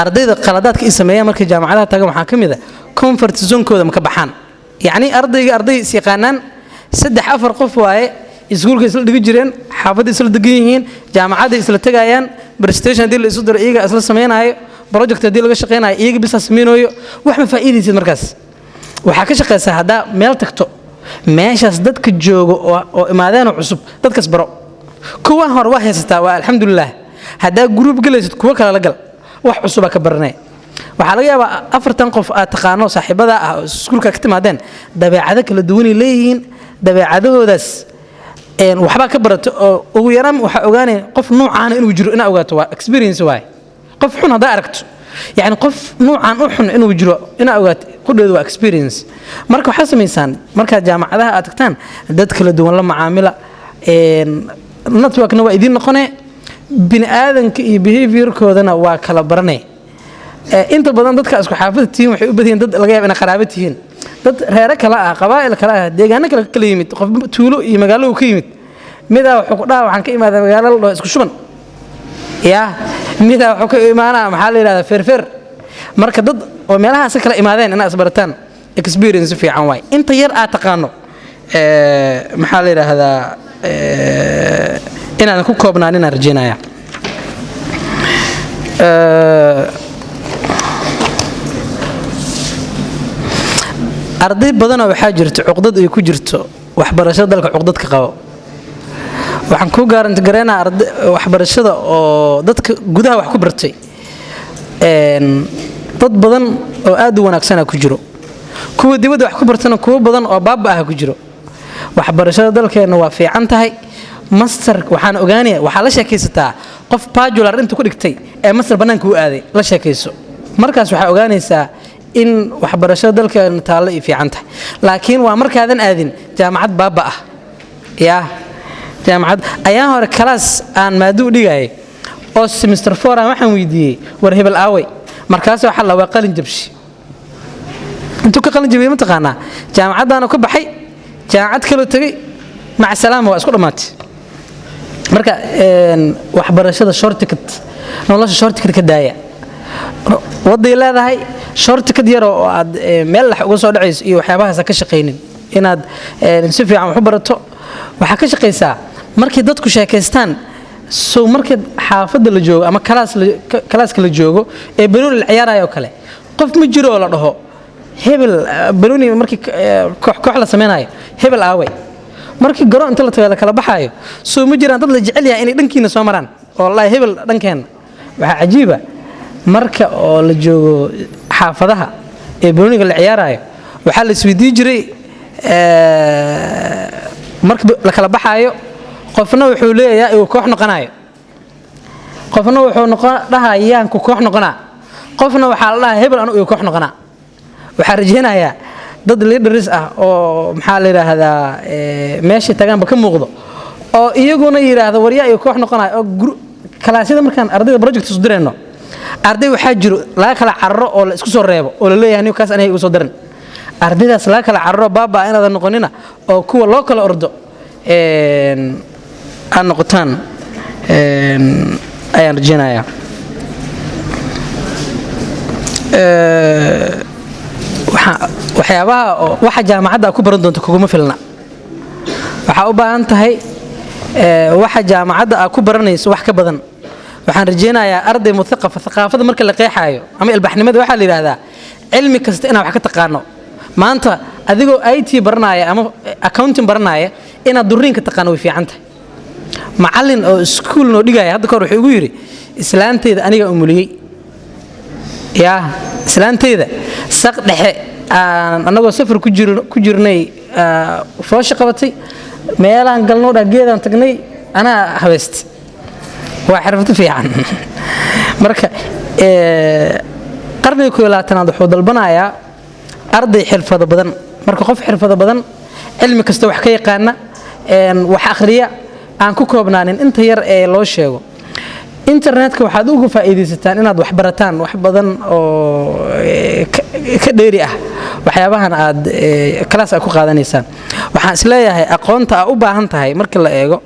ardayda qaladaadka ay sameeyaan markay jaamacadaha tagaan waxa kamid ah comfort zone kooda ma ka baxaan yaani arday is yaqaanaan 3-4 qof waaye iskuulka isla dhigi jireen xaafadda isla degan yihiin jaamacadda isla tagayaan presentation hadii la isu diro iyaga isla sameeyanayo project hadii laga shaqeynayo iyaga bisa sameeynayo wax ma faa'iideysid markaas waxa ka shaqeysaa hada meel tagto meeshaas dadka joogo oo imaadeen cusub dadkaas baro kuwa hor wax haystaa waa alxamdulillah hada group galaysid kuwa kala la gal wax cusub ka barnay waxa laga yaabaa 4 qof aad taqaano saaxiibada ah iskuulka ka timaadeen dabeecado kala duwan leeyihiin dabeecadahoodaas waxba ka barato oo ugu yaraan waxa ogaanay qof nuucaan inuu jiro ina ogaato waa experience waay qof xun hada aragto yaani qof nuucaan u xun inuu jiro ina ogaato ku dheedo waa experience marka waxa sameeysan marka jaamacadaha aad tagtaan dad kala duwan la macaamila networkna waa idin noqonay bini aadanka iyo behaviorkoodana waa kala baranay inta badan dadka isku xaafadtiin waxay u badiyeen dad laga yaab in qaraabo tihiin dad reer kala ah qabaa'il kala ah deegaano kala yimid qof tuulo iyo magaalo ka yimid mida wuxuu ku dhaw waxaan ka imaaday magaalo la isku shuban mida wuxuu ka imaanaa maxaa la yiraahdaa feer marka dad oo meelahaas kala imaadeen inaad isbarataan experience fiican way inta yar aad taqaano maxaa la yiraahdaa inaan ku koobnaan inaan rajeenaya arday badan waxa jirto cuqdad ay ku jirto waxbarashada dalka cuqdad ka qabo waxaan ku garanti gareynaa arday waxbarashada oo dadka gudaha wax ku bartay dad badan oo aad u wanaagsan ku jiro kuwa dibadda wax ku bartana kuwa badan oo baaba ah ku jiro waxbarashada dalkeena waa fiican tahay master waxaan ogaanay waxa la sheekaysataa qof bachelor inta ku dhigtay ee master banaanka u aaday la sheekayso markaas waxa ogaanaysaa in waxbarashada dalkeena taalo ay fiican tahay laakiin waa markaadan aadin jaamacad baaba ah jaamacad ayaan hore class aan maadu dhigay oo semester 4 aan waxaan weydiiyay war hebel aaway markaas waxa la waa qalin jabshi intuu ka qalin jabiyay ma taqaana jaamacadana ka baxay jaamacad kale tagay mac salaam waa isku dhamaatay marka waxbarashada short ticket nolosha short ticket ka daaya waday leedahay short ticket yar oo aad meel wax uga soo dhacayso iyo waxyaabahaas ka shaqeeynin inaad si fiican wax u barato waxa ka shaqeysaa markii dadku sheekaystaan soo markii xaafadda la joogo ama kalaaska la joogo ee banooni la ciyaarayo kale qof ma jiro la dhaho hebel banooni markii koox la sameeynaayo hebel aaway markii garo inta la tago kala baxayo soo ma jiraan dad la jecel yahay inay dhankiina soo maraan wallahi hebel dhankeena waxa cajiiba marka oo la joogo xaafadaha ee booniga la ciyaarayo waxa la isweydiin jiray marka la kala baxayo qofna wuxuu leeyahay uu koox noqonayo qofna wuxuu dhahayaan ku koox noqonaa qofna waxa la dhahaa hebel anu uu koox noqonaa waxa rajeenaya dad leaders ah oo maxaa la yiraahdaa meeshii tagaanba ka muuqdo oo iyaguna yiraahdo waryaa uu koox noqonaa oo kalaasida markaan ardayda project soo direyno arday waxa jiro la kala carro oo la isku soo reebo oo la leeyahay anigu kaas anay ugu soo dirin ardaydaas la kala carro baaba inaad noqonina oo kuwa loo kala ordo aan noqotaan ayaan rajeenayaa waxyaabaha waxa jaamacadda ku baran doonto kuguma filna waxa u baahan tahay waxa jaamacadda ku baranayso wax ka badan waxaan rajeenayaa arday muthaqaf thaqaafada marka la qeexayo ama ilbaxnimada waxa la yiraahdaa cilmi kasta inaad wax ka taqaano maanta adigoo IT baranaya ama accounting baranaya inaad duriinka taqaano way fiican tahay macallin oo school noo dhigaya hadda kor wuxuu igu yiri islaanteyda aniga umuliyay yaa islaanteyda saq dhexe anagoo safar ku jirnay foosha qabatay meelaan galno dhageedan tagnay ana habeest waa xirfad fiican marka qarniga 12aad wuxuu dalbanayaa arday xirfado badan marka qof xirfado badan cilmi kasta wax ka yaqaana wax akhriya aan ku koobnaanin inta yar ee loo sheego internetka waxaad ugu faa'iideysataan inaad wax barataan wax badan oo ka dheeri ah waxyaabahan aad class ku qaadanaysaan waxaan isleeyahay aqoonta aad u baahan tahay marka la eego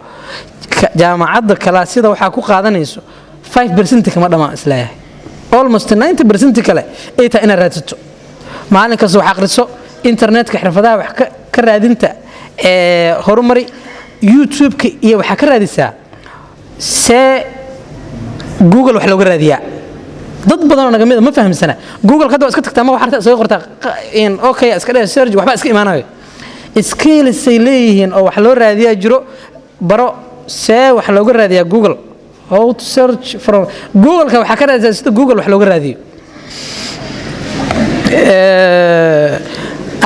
jaamacadda classida waxa ku qaadanayso 5% kama dhama isleeyahay almost 90% kale ay tahay inaad raadsato maalin kasta wax akhriso internetka xirfadaha wax ka raadinta horumari YouTube-ka iyo waxa ka raadisaa Google wax looga raadiyaa dad badan oo naga mid ma fahamsana Google ka iska tagtaa ma waxa soo qortaa in okay iska dheh search waxba iska imaanayo skills ay leeyihiin oo wax loo raadiyaa jiro baro wax looga raadiyaa Google how to search from Google ka waxa ka raadisaa sida Google wax looga raadiyo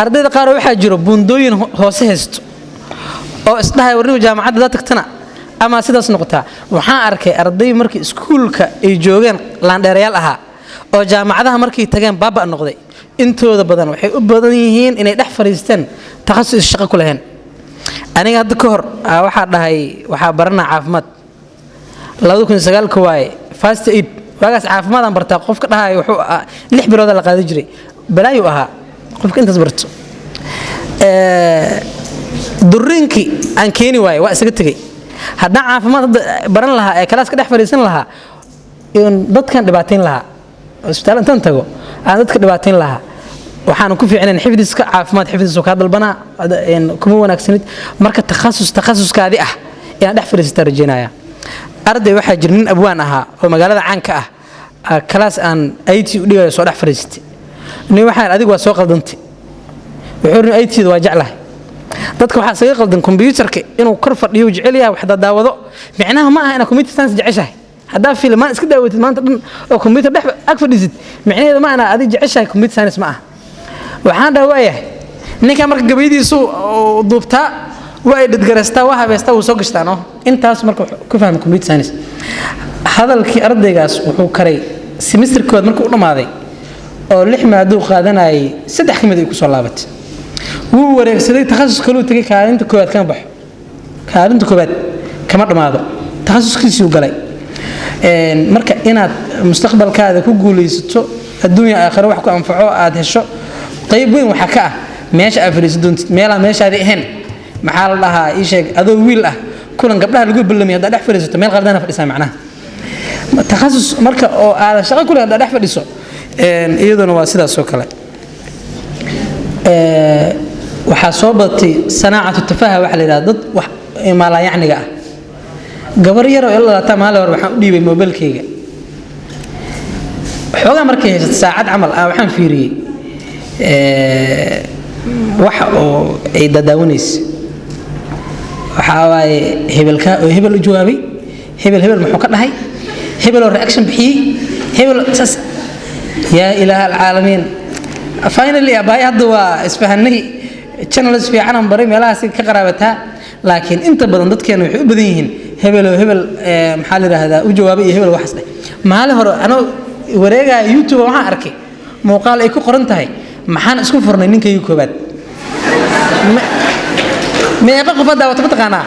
ardayda qaar waxa jiro bundooyin hoose haysto oo isdhahay warniga jaamacadda la tagtana ama sidaas noqotaa waxaan arkay arday markii iskuulka ay joogeen laandheerayaal aha oo jaamacadaha markii tageen baaba noqday intooda badan waxay u badan yihiin inay dhex fariistaan takhasus shaqo ku lahayn aniga hadda ka hor waxa dhahay waxa barana caafimaad 2009 waaye first aid wagaas caafimaadaan bartaa qofka dhahay wuxuu 6 bilood la qaadan jiray balaayo ahaa qofka intaas barto duriinki aan keeni waaye waa isaga tagay hadda caafimaad baran lahaa ee kalaas ka dhex fariisan lahaa in dadkan dhibaateyn lahaa isbitaal intaan tago aan dadka dhibaateyn lahaa waxaan ku fiicnaan xifdiska caafimaad xifdiska ka dalbana in kuma wanaagsanid marka takhasuskaadi ah in dhex fariisata rajeenaya arday waxa jirnin abwaan aha oo magaalada caanka ah kalaas aan IT u dhigayo soo dhex fariistay ni waxaan adigu waa soo qaldantay wuxuu IT waa jeclahay dadka waxa saga qaldan computerka inuu kor fadhiyo jecel yahay wax daawado macnaha ma aha in computer science jeceshahay hadaa filmaan iska daawatid maanta dhan oo computer dhex ag fadhisid macnaheedu ma ana adiga jeceshahay computer science ma aha waxaan dhawaayahay ninka marka gabaydiisu duubta waa ay dadgarastaa waa habeestaa uu soo gashtaano intaas marka ku fahmay computer science hadalkii ardaygaas wuxuu karay semesterkood markuu u dhamaaday oo 6 maado qaadanayay 3 kamid ay ku soo laabatay wuu wareegsaday takhasus kale uu tagay kaalinta koowaad kama baxo kaalinta koowaad kama dhamaado takhasuskiisii uu galay marka inaad mustaqbalkaada ku guuleysato adduunyo aakhiro wax ku anfaco aad hesho qayb weyn waxa ka ah meesha aad fariiso doontid meelaha meeshaadii ahayn maxaa la dhahaa ii sheeg adoo wiil ah kulan gabdhaha lagu ballamay hadda dhex fariisato meel qaldana fadhisaa macnaha takhasus marka oo aad shaqo ku leedahay dhex fadhiso iyaduna waa sidaas oo kale waxa soo batay sanaacatu tafaha waxa la yiraahdo dad wax maala yacniga ah gabar yar oo ilaa ta maal war waxaan u dhiibay mobilkayga xogaa markay haysto saacad amal waxaan fiiriyay wax oo ay dadaawanayso waxa waaye hebelka oo hebel u jawaabay hebel muxuu ka dhahay hebel oo reaction bixiyay hebel sas ya ilaah alcaalamiin finally abay hadda waa isfahanay channels fiican baray meelahaas ka qaraabataa laakiin inta badan dadkeena waxay u badan yihiin hebel maxaa la yiraahdaa u jawaabay iyo hebel waxas dhahay maalin hore anoo wareega YouTube waxaan arkay muuqaal ay ku qoran tahay maxaan isku furnay ninkayga koobaad meeqa qof daawad mataqaana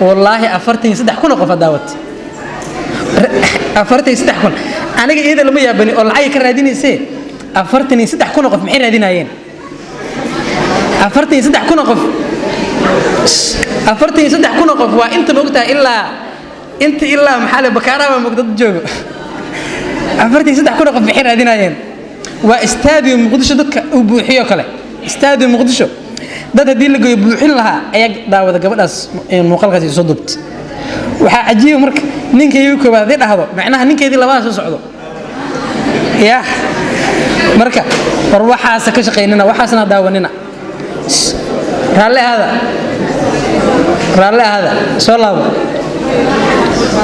wallahi 43 kun qof daawad 43 kun aniga iyada lama yaabani oo lacag ka raadinaysay 43 kun qof maxay raadinayeen 43 kun qof 43 kun qof waa inta moogtaa ilaa maxaa bakaaraha moogdad joogo 43 kun qof maxay raadinayeen waa stadium muqdisho dadka uu buuxiyo kale stadium muqdisho dad hadii la geeyo buuxin lahaa ayaa daawada gabadhaas muuqaalkaas soo dubtay waxa cajiib marka ninkaygu koobaad dhahdo macnaha ninkeedii labaad soo socdo ya marka war waxaas ka shaqeynina waxaasna daawanina raalli hada soo laabo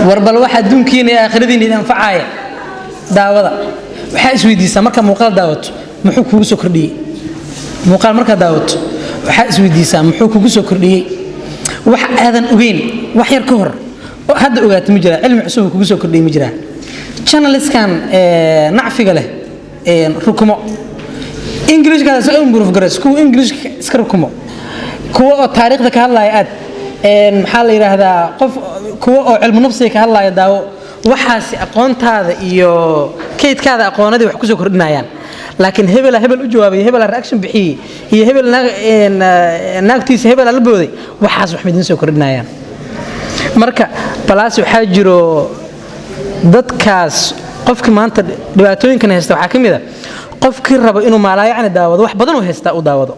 warbal waxa adduunkiina iyo aakhiradiina idin anfacaya daawada waxa isweydiisaa marka muuqaal daawato muxuu kugu soo kordhiyay muuqaal marka daawato waxa isweydiisaa muxuu kugu soo kordhiyay wax aadan ogeyn wax yar ka hor oo hadda ogaatay ma jira cilmi cusub kugu soo kordhiyay ma jira channelskan nacfiga leh rukumo English ka soo improve gareys ku English iska rukumo kuwa oo taariikhda ka hadlaya aad maxaa la yiraahdaa qof kuwa oo cilmi nafsiga ka hadlaya daawo waxaas aqoontaada iyo kaydkaada aqoonadii wax ku soo kordhinayaan laakiin hebel u jawaabay hebel reaction bixiyay iyo hebel naagtiisa hebel la booday waxaas wax midin soo kordhinayaan marka balaas waxa jiro dadkaas qofkii maanta dhibaatooyinkan haysta waxa kamid ah qofkii rabo inuu maalaayacni daawado wax badan oo haysta u daawado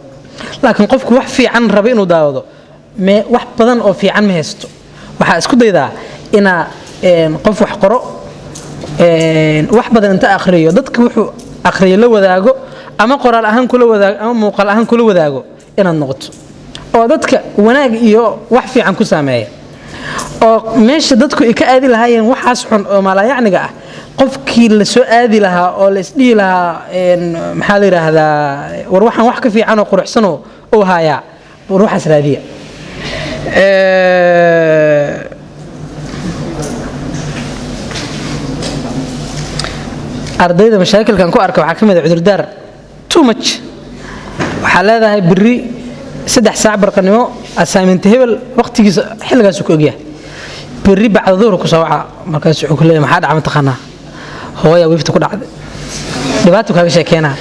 laakiin qofku wax fiican rabo inuu daawado wax badan oo fiican ma haysto waxa isku daydaa ina qof wax qoro wax badan inta akhriyo dadku wuxuu akhriyo la wadaago ama qoraal ahaan kula wadaago ama muuqaal ahaan kula wadaago inaad noqoto oo dadka wanaag iyo wax fiican ku saameeyo oo meesha dadku ay ka aadi lahaayeen waxaas xun oo maalaayacniga ah qofkii la soo aadi lahaa oo la isdhii lahaa maxaa la yiraahdaa war waxaan wax ka fiican oo quruxsan oo haya ruuxaas raadiya ardayda mashaakilkan ku arka waxa kamid ah cudurdaar too much waxa leedahay biri 3 saac barqanimo assignment hebel waqtigiisa xilligaas ku ogyahay biri bacda duhur ku soo waxa markaas wuxuu ku leeyahay maxaa dhacay taqana hooyo wiifta ku dhacday dhibaato kaaga sheekeena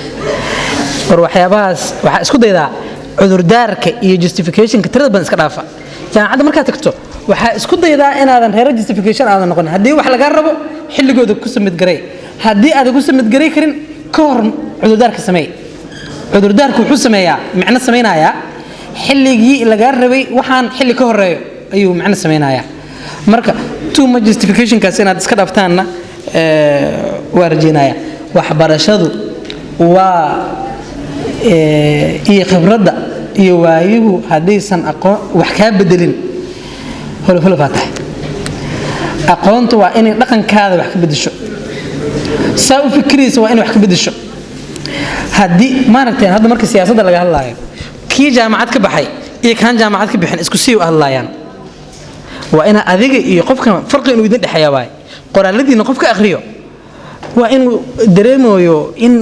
war waxyaabahaas waxa isku daydaa cudurdaarka iyo justification-ka tirada badan iska dhaafa jaamacadda marka tagto waxa isku daydaa inaadan reer justification aadan noqon hadii wax laga rabo xilligooda ku samid garay hadii aad ku samid garay karin ka hor cudurdaarka sameey cudurdaarku wuxuu sameeyaa macna sameeynaya xilligii laga rabay waxaan xilli ka horeeyo ayuu macna sameeynaya marka too much justification-kaas inaad iska dhaaftaanna waa rajeynaya waxbarashadu waa iyo khibradda iyo waayuhu hadaysan aqoon wax ka bedelin hol faatahay aqoontu waa in dhaqankaada wax ka bedesho saa u fikiraysa waa in wax ka bedesho hadii maaragtay hadda marka siyaasadda laga hadlaayo kii jaamacad ka baxay iyo kan jaamacad ka bixin isku sii u hadlaayaan waa ina adiga iyo qofka farqi inuu idin dhaxaya waay qoraaladiina qofka akhriyo waa inuu dareemayo in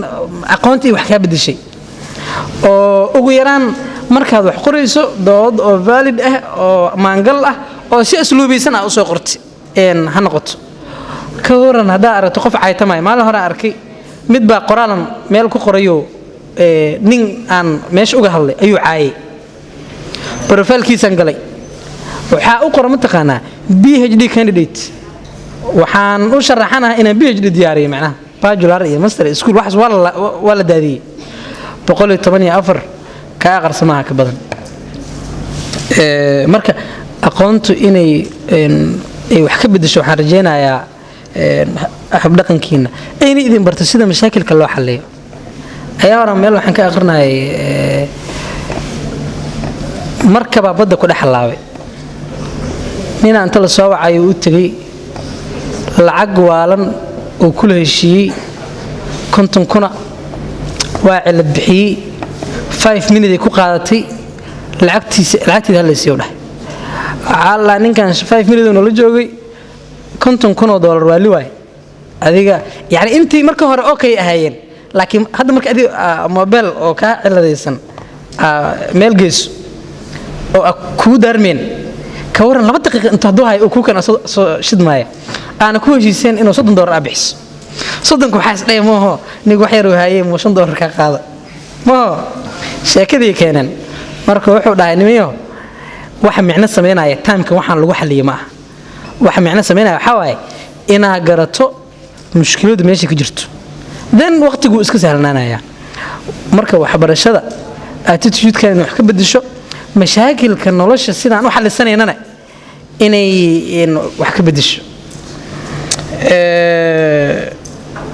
aqoontii wax ka bedeshay oo ugu yaraan markaad wax qorayso dood oo valid ah oo maangal ah oo si asluubaysan ah u soo qortay ha noqoto ka waran hadaa aragto qof caytamay maalin hore arkay mid baa qoraalan meel ku qorayo nin aan meesha uga hadlay ayuu caayay profilkiisan galay waxa uu qoran mataqaana PhD candidate waxaan u sharaxanahay inaan PhD diyaariyo macnaha bachelor iyo master school wax wala daadiyay 114 ka aqarsamaha ka badan marka aqoontu inay ay wax ka bedesho waxaan rajeynayaa hab dhaqankiina ayna idin barto sida mashaakilka loo xalliyo ayaa waran meel waxaan ka aqrinayay markaba badda ku dhaxlaabay nina inta la soo wacay uu tagay lacag waalan oo kula heshiiyey 50 kuna waa cilad bixiyey 5 minutes ku qaadatay lacagtiisa la sii dhahay alla ninkan 5 minutes oo la joogay 50 kun oo dollar waa liwaay adiga yani intii marka hore okay ahaayeen laakiin hadda marka adiga mobile oo ka ciladaysan meel gees oo ku darmeen ka waran 2 daqiiqo inta duhay oo ku kana soo shidmaaya ana ku heshiiseen inuu $30 abix صدق وحاس ليه مو نيجو حيرو هاي مو $100 كقاضي مو شاكدي كانن marka wuxuu dhahay nimiyo waxa micna sameynaya taamka waxaan lagu xaliyo ma waxa micna sameynaya waxa way ina garato mushkiladu meesha ku jirto dan waqtigu iska sahlanaanaya marka wax barashada attitude-ka wax ka bedesho mashaakilka nolosha sidaan u xalisanayna inay wax ka bedesho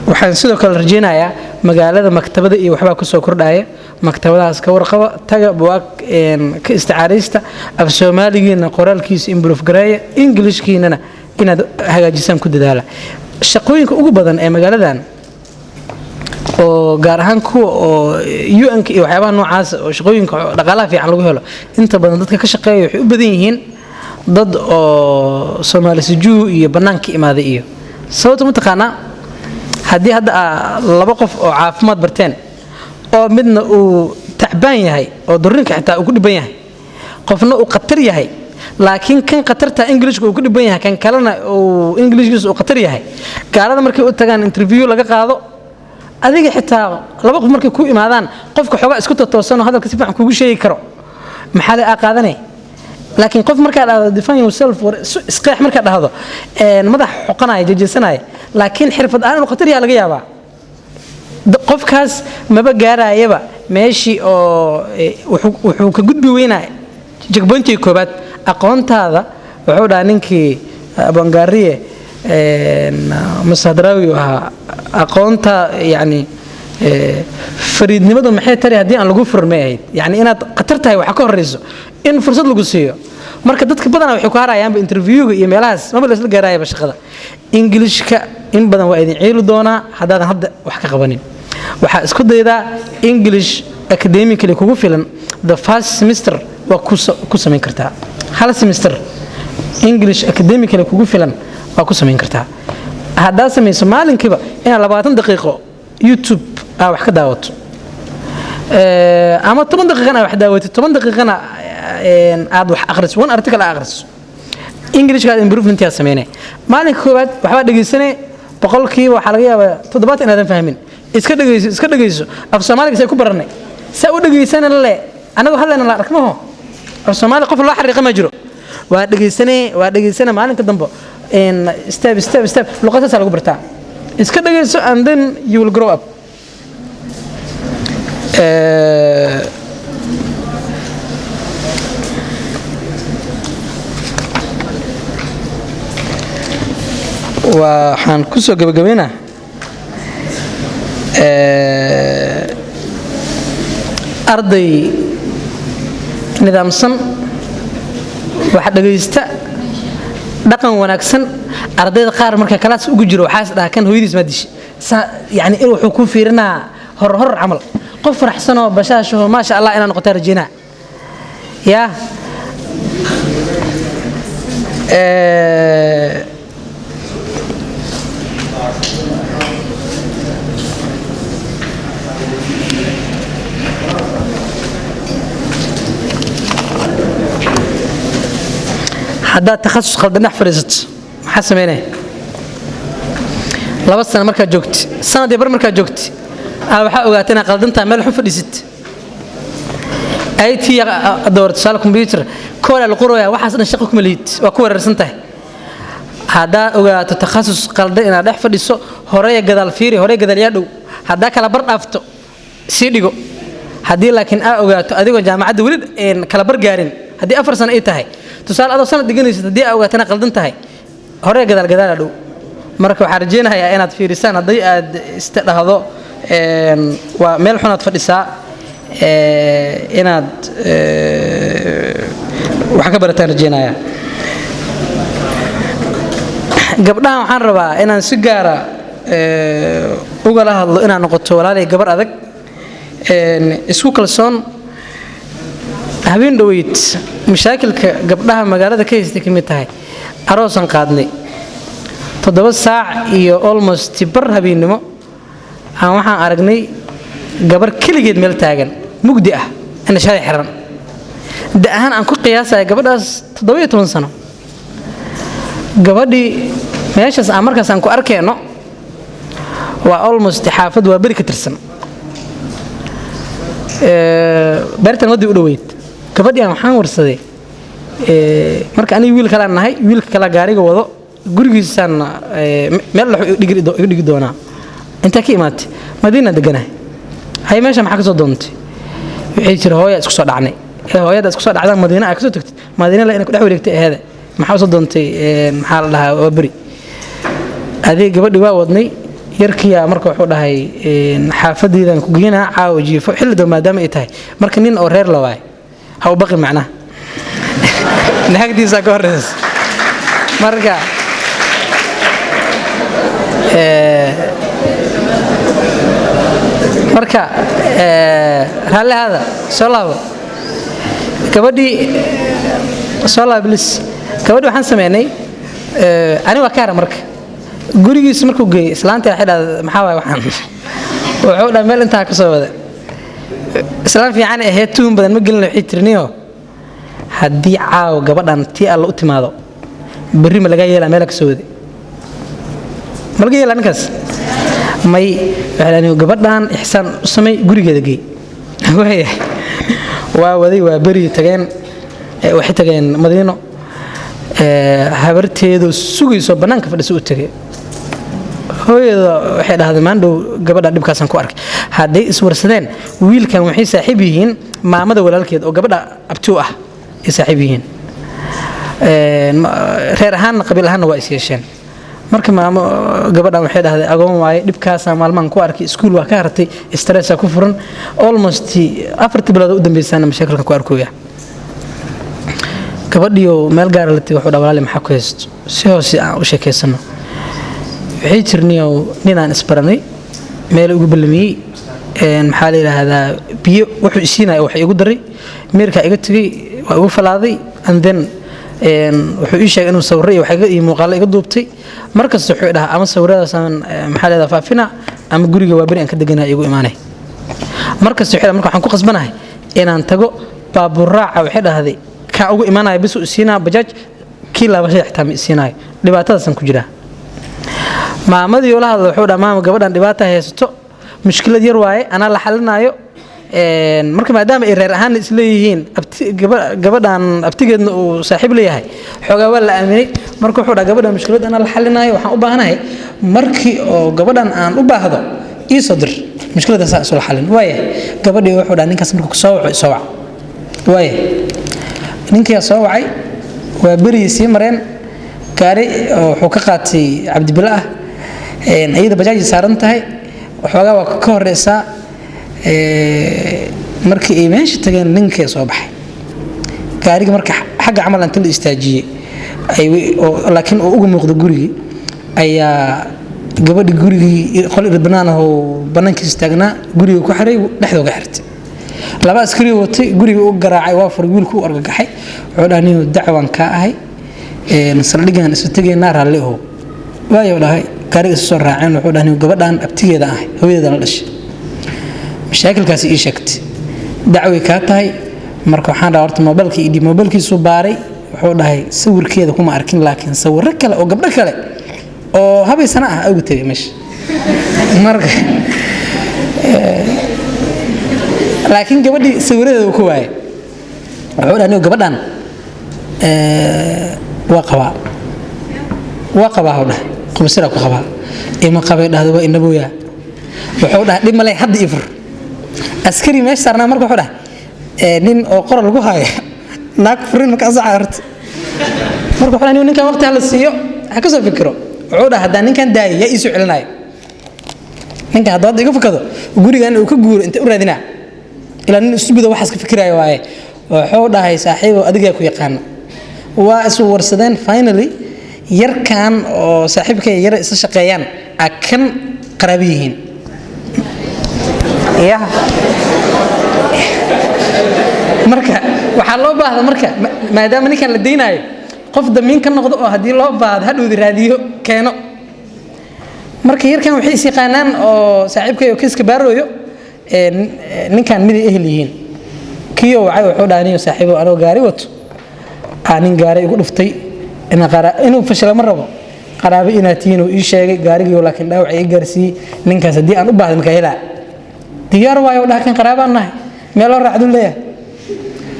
waxaan sidoo kale rajeynayaa magaalada maktabada iyo waxba ku soo kordhaya maktabadaas ka warqaba taga buug ka isticaarista af Soomaaligiina qoraalkiisa improve gareeya Englishkiina inaad hagaajisaan ku dadaala shaqooyinka ugu badan ee magaaladan oo gaar ahaan kuwa oo UN iyo waxyaabaha noocaas oo shaqooyinka dhaqaalaha fiican lagu helo inta badan dadka ka shaqeeya waxay u badan yihiin dad oo Soomaali sijuu iyo banaanka imaaday iyo sababta mutaqaana haddii hadda laba qof oo caafimaad barteen oo midna uu tacbaan yahay oo durinka xitaa uu ku dhiban yahay qofna uu qatar yahay laakiin kan qatarta Englishku uu ku dhiban yahay kan kalena uu Englishkiisu uu qatar yahay gaalada markay u tagaan interview laga qaado adiga xitaa laba qof markay ku imaadaan qofka xogaa isku toosan oo hadalka si fiican kugu sheegi karo maxaa la qaadanay laakiin qof marka aad define yourself or isqeex marka dhahdo madax xoqanaya jejesanaya laakiin xirfad aan uu qatar yahay laga yaabaa qofkaas maba gaarayaba meeshii oo wuxuu ka gudbi weynaa jigboontii koobaad aqoontaada wuxuu dhahay ninkii Bangaariye Masadrawi aha aqoonta yani fariidnimadu maxay tahay hadii aan lagu furmeeyay yani inaad qatar tahay waxa ka horeyso in fursad lagu siiyo marka dadka badan waxay ku harayaan interview iyo meelahaas ma la isla gaarayba shaqada Englishka in badan waa idin ciilu doona hadaan hadda wax ka qabanin waxa isku dayda English academically kugu filan the first semester waa ku sameyn kartaa hal semester English academically kugu filan waa ku sameyn kartaa hadaa sameeyso maalinkiiba ina 20 daqiiqo YouTube wax ka daawato ama 10 daqiiqana wax daawato 10 daqiiqana aad wax akhriso one article akhriso Englishka improvement ya sameeyay maalinka koobaad waxba dhageysanay boqolkiiba waxa laga yaabaa 7 inaadan fahmin iska dhageyso af Soomaaliga say ku baranay sa u dhageysana le anagu hadalna la arkmaho af Soomaali qof loo xariiqo ma jiro waa dhageysana maalinka dambe step luqadda lagu bartaa iska dhageyso and then you will grow up waxaan ku soo gabagabeynaa arday nidaamsan waxa dhageysta dhaqan wanaagsan ardayda qaar marka kalaas ugu jiro waxaas dhakan hooyadiis ma dish yani wuxuu ku fiirinaa hor amal qof faraxsan oo bashaasho ma sha Allah inaan noqoto rajina ya هذا تخصص خلدنا حفرزت حسمينه لaba sano marka joogti sanadii bar marka joogti waxa ogaatana qaldanta meel xufadhisit IT doorto sal computer koola la qoraya waxaas dhan shaqo kuma liid waa ku wareersan tahay hada ogaato takhasus qaldan ina dhex fadhiso hore gadaal fiiri hore gadaal yaa dhow hada kala bar dhaafto si dhigo hadii laakiin ogaato adigoo jaamacada wali kala bar gaarin hadii 4 sano ay tahay tusaale adoo sanad dhiganaysid hadii ogaatana qaldan tahay hore gadaal dhow marka waxa rajeenayaa inaad fiirisaan haday aad istidhaahdo waa meel xunaad fadhisaa inaad waxa ka barataan rajeenayaa gabdhahan waxaan rabaa inaan si gaara uga la hadlo inaan noqoto walaalay gabar adag isku kalsoon habeen dhaweyd mashaakilka gabdhaha magaalada ka haystay kamid tahay aroosan qaadnay 7 saac iyo almost bar habeenimo aan waxaan aragnay gabar kaligeed meel taagan mugdi ah in shalay xiran da'ahan aan ku qiyaasay gabadhaas 17 sano gabadhii meeshaas aan markaas aan ku arkeyno waa almost xaafad waa bari ka tirsan beertan wadii u dhaweyd gabadhii aan waxaan warsaday marka aniga wiil kale nahay wiilka kale gaariga wado gurigiisaan meel la dhigi doonaa inta ka imaatay Madiina deganahay hay meesha maxaa ka soo doontay wixii jira hooyo isku soo dhacnay hooyada isku soo dhacday Madiina ay ka soo tagtay Madiina la inay ku dhex wareegtay aheeda maxaa soo doontay maxaa la dhahaa waa bari adeeg gabadhii waa wadnay yarkiya marka wuxuu dhahay xaafadiidan ku geynaa caawa jiifo xillido maadaama ay tahay marka nin oo reer la waay ha u baqi macna naagdiisa ka horeys marka raalli hada soo laabo gabadhii soo laablis gabadhii waxaan sameynay ani waa kaara marka gurigiisa markuu geeyay islaanta waxay dhahday maxaa waay waxaan wuxuu dhaa meel intaa ka soo wada islaan fiican ahayd tuun badan ma gelin wixii tirniyo haddii caaw gabadhan tii alla u timaado berri ma laga yeelaa meel ka soo wada ma laga yeelaa ninkaas may waxaan gabadhan ihsaan u samay gurigeeda geey waa waday waa bari tageen waxay tageen Madiino habarteedu sugayso banaanka fadhiso u tagay hooyada waxay dhahday maandhow gabadha dhibkaasan ku arkay haday iswarsadeen wiilkan waxay saaxiib yihiin maamada walaalkeed oo gabadha abtuu ah ay saaxiib yihiin reer ahaan qabiil ahaan waa is yeesheen marka maamo gabadhan waxay dhahday agoon waaye dhibkaas maalmaan ku arkay iskuul waa ka hartay stress ku furan almost 4 bilood u dambeysana mashaakilka ku arkooya gabadhiyo meel gaar ah wuxuu dhawaale maxaa ku haysto si hoos aan u sheekeysano waxay jirniyo ninaan isbaranay meel ugu ballamiyay maxaa la yiraahdaa biyo wuxuu isiinay wax igu daray meerka iga tagay waa ugu falaaday and then wuxuu ii sheegay inuu sawirray wax iga muuqaal iga duubtay markaas wuxuu dhahaa ama sawiradaas maxaa la yiraahdaa faafina ama guriga waa bari aan ka deganaa igu iimaanay markaas wuxuu marka waxaan ku qasbanahay inaan tago baabuur raaca waxay dhahday ka ugu iimaanay bis uu siinaa bajaaj kii laba shay xitaa ma siinay dhibaatadaas ku jira maamadii oo la hadlo wuxuu dhamaam gabadhan dhibaato haysto mushkilad yar waaye ana la xalinayo marka maadaama ay reer ahaan isleeyihiin gabadhan abtigeedna uu saaxiib leeyahay xogaa waa la aaminay marka wuxuu dhahay gabadhan mushkilad ana la xalinayo waxaan u baahanahay markii oo gabadhan aan u baahdo ii soo dir mushkiladaas soo xalin waaye gabadhii wuxuu dhahay ninkaas markuu soo wac waaye ninkii soo wacay waa bari sii mareen gaari wuxuu ka qaatay Cabdi Bilaa ayada bajaaj saaran tahay waxoogaa waa ka horeysaa markii ay meesha tageen ninkii soo baxay gaariga marka xagga camal inta la istaajiyay ay laakiin oo ugu muuqdo gurigi ayaa gabadhi gurigi qol irbanaan oo banaankiisa taagnaa guriga ku xiray dhexdooda xirtay laba askari watay guriga u garaacay waa fur wiilku u argagaxay wuxuu dhahay inuu dacwan ka ahay saldhigan isu tageena raalli oo waayo dhahay gaariga soo raaceen wuxuu dhahay gabadhan abtigeeda ahay hooyada la dhashay mashaakilkaas ii sheegtay dacwi ka tahay marka waxaan dhahay horta mobilkiisu baaray wuxuu dhahay sawirkeeda kuma arkin laakiin sawir kale oo gabdho kale oo habaysana ah ugu tagay meesha marka laakiin gabadhii sawiradeeda ku waayay wuxuu dhahay gabadhan waa qabaa hawdha qubsira ku qabaa ima qabay dhahdo waa inabuya wuxuu dhahay dhib malay hadda ifur askari meesha sarnaa marka wuxuu dhahay nin oo qoral lagu haayo naag furin marka asaarta marka wuxuu dhahay ninkan waqti hal siiyo ha ka soo fikiro wuxuu dhahay haddaan ninkan daayay yaa isu celinayo ninka hadda iga fakado gurigan uu ka guuro inta u raadinaa ilaa nin isbido waxaas ka fikirayo waaye wuxuu dhahay saaxiibo adiga ku yaqaan waa isu warsadeen finally yarkan oo saaxiibkay yar isla shaqeeyaan akan qarabiyihiin ya marka waxa loo baahdo marka maadaama ninkan la deynayo qof damiin ka noqdo oo hadii loo baahdo hadhow raadiyo keeno marka yarkan waxay is yaqaanaan oo saaxiibkay oo kiiska baarooyo ninkan mid ehel yihiin kiyo wuxuu dhaaniyo saaxiibo anoo gaari wato aanin gaari igu dhuftay inuu fashil ma rabo qaraabo inaatiin uu ii sheegay gaarigii laakiin dhaawac ay gaarsiiyay ninkaas hadii aan u baahdo marka hela diyaar waayo dhakan qaraabaan nahay meel oo raacdu leeyahay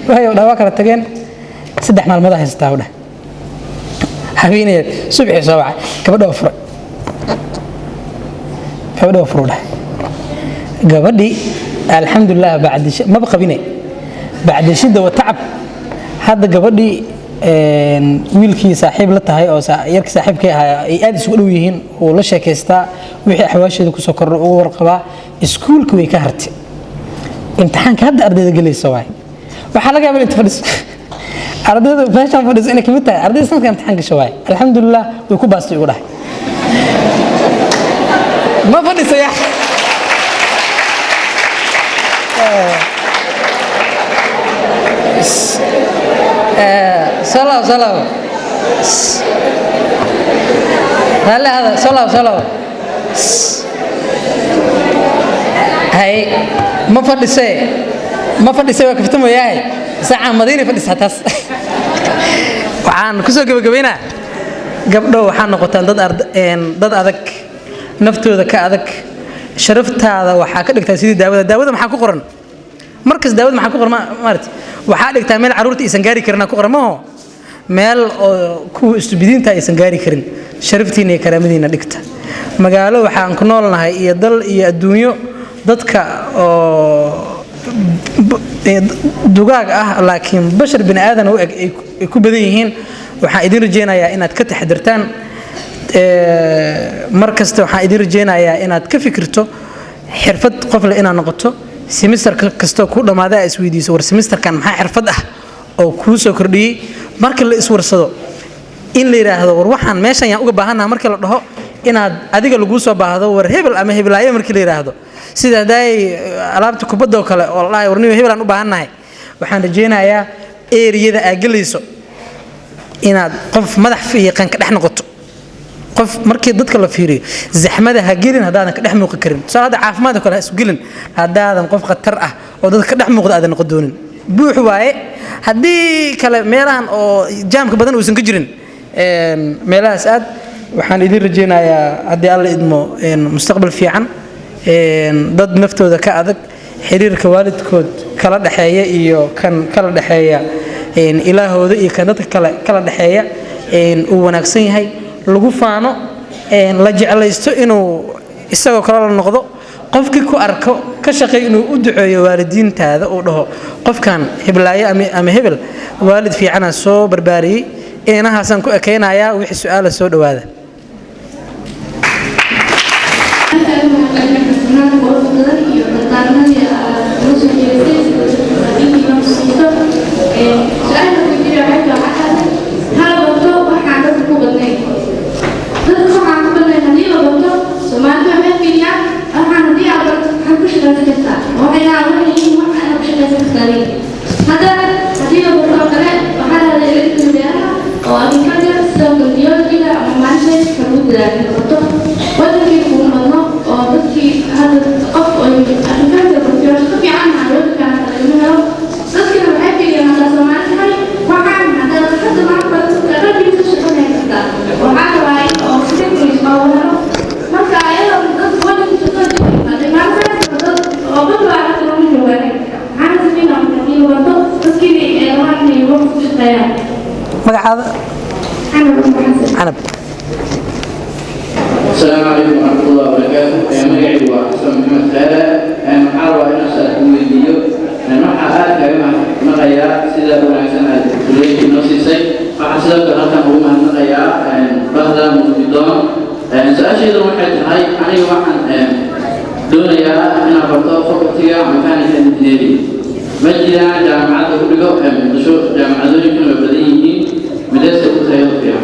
waayo dhaawac kala tageen 3 maalmood haystaa u dhahay habeenay subax soo wacay gabadha furo gabadhi alxamdulillah ma baqabinay بعد شدة وتعب هذا قبلي wiilkii saaxiib la tahay oo yarka saaxiibkay ay aad isugu dhow yihiin oo la sheekaysta wixii xawaasheedu ku soo kordhay oo warqaba iskuulka way ka hartay imtixaanka hadda ardayda galayso waxa laga yaabaa inta fadhiso ardayda meeshan fadhiso inay kamid tahay ardayda sanadka imtixaanka shawaay alxamdulillah way ku baastay ugu dhahay ma fadhiso yaa سلام هذا سلام هاي ما فدسي وكفتم وياي ساعة مدينة فدس هتاس وعن كسو جبنا قبله وحنا قطان ضد أذك نفتو ذك أذك شرفت هذا وحاكلك تسيد داود ما حكوا قرن مركز داود ما حكوا قرن مارت waxaa dhigtaa meel caruurta aysan gaari karin ku qormaho meel ku istubidiinta aysan gaari karin sharaftiina iyo karaamadiina dhigta magaalo waxaan ku noolnahay iyo dal iyo adduunyo dadka oo dugaag ah laakiin bashar bini aadan oo ay ku badan yihiin waxaan idin rajeynayaa inaad ka taxadirtaan markasta waxaan idin rajeynayaa inaad ka fikirto xirfad qof la inaad noqoto semester kasto ku dhamaada isweydiiso war semesterkan maxaa xirfad ah oo ku soo kordhiyay marka la iswarsado in la yiraahdo war waxaan meeshan yaan uga baahanahay marka la dhaho inaad adiga lagu soo baahdo war hebel ama hebelaayo marka la yiraahdo sida day alaabta kubadda kale oo wallahi warniyo hebel aan u baahanahay waxaan rajeynayaa eeriyada ay galayso inaad qof madax fiiqan ka dhex noqoto qof markii dadka la fiiriyo zaxmada ha gelin hadaan ka dhex muuqan karin salaada caafimaadka kale isu gelin hadaan qof khatar ah oo dadka ka dhex muuqda aadan noqdoonin buux waaye hadii kale meelahan oo jaamka badan uusan ka jirin meelahaas aad waxaan idin rajeynayaa hadii alla idmo mustaqbal fiican dad naftooda ka adag xiriirka waalidkood kala dhaxeeya iyo kan kala dhaxeeya ilaahooda iyo kan dadka kale kala dhaxeeya uu wanaagsan yahay lagu faano la jeclaysto inuu isagoo kala la noqdo qofkii ku arko ka shaqeey inuu u duceeyo waalidiintaada oo dhaho qofkan hiblaayo ama hebel waalid fiican soo barbaariyay inahaasan ku ekeenaya wixii su'aal soo dhawaada عنب السلام عليكم ورحمة الله وبركاته. مجاعي وحسن محمد خالة محاضرة إن شاء الله فيديو محاضرات كلمة مغيا سيدا ونعسنا كلية نفسي سي فحسب كلامنا هو من مغيا بهذا مفيدون سأشهد واحد هاي أنا واحد دنيا أنا برضه فقطية مكان الإنجليزي مجلنا جامعة كلها مشروع جامعة دنيا كانوا بديهين مدرسة كتير فيها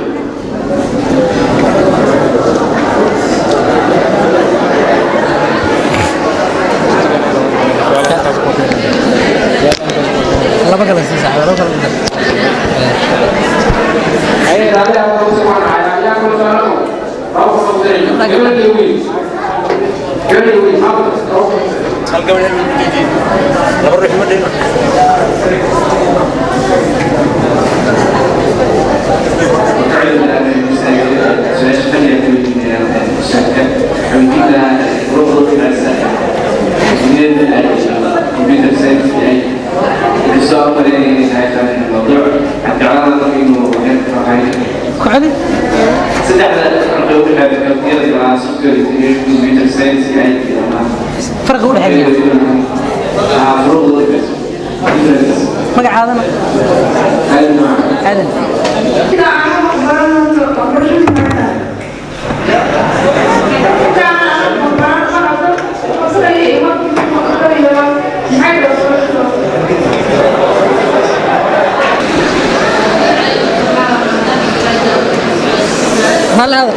فرق ولا حاجة مقعدنا عدن هل هذا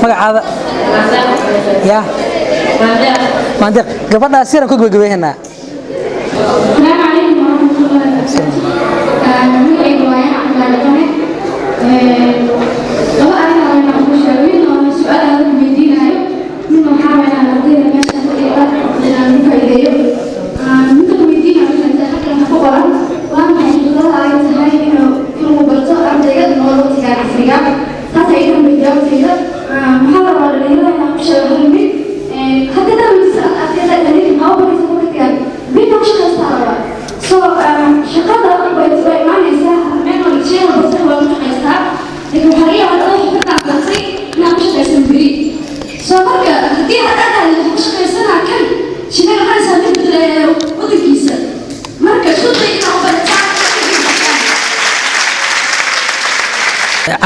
مقعد يا ما عندك قبلنا سيرة كوك بجوهنا السلام عليكم ورحمة الله وبركاته. magacaygu waa Axmed Qane. Laba arrin oo aan ku sheegay oo su'aal aan weydiinayo. Mid waxaa weeye ardayda meesha ku dhigta inaan ku faa'iideeyo. Mid weydiinayo inta halkan ku qoran waa maxay xirfadaha ay tahay inuu barto ardayga nolosha casriga ah. Taas ay ka mid jawaabtayda. Maxaa la rabaa dhalinyarada inaan ku sheego hal mid. Hadda dawladda ardayda dhalinyarada ma barayso ku katiyan. Bina shaqada so shaqada way imaanaysaa meel wada shay walba si loo shaqeystaa laakiin waxaa laga yaabaa dadka xirfadaasay inaan ku shaqeysan beri so marka haddii haddaad ku shaqeysanaa kan shaqada qaadaysaa mid bedelayo wadankiisa marka isku day inaa u barataa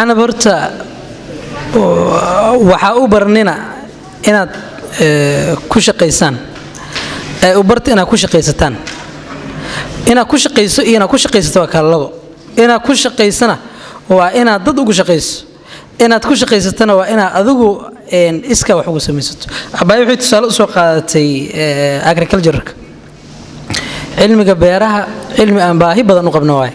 أنا برتا waxaa u barnina inaad ku shaqeysaan u barta inaad ku shaqeysataan inaad ku shaqeyso iyo inaad ku shaqeysato waa kala labo inaad ku shaqeysana waa inaad dad ugu shaqeyso inaad ku shaqeysatana waa inaad adigu iska wax ugu samaysato abay wixii tusaale u soo qaadatay agriculture-ka cilmiga beeraha cilmi aan baahi badan u qabno waay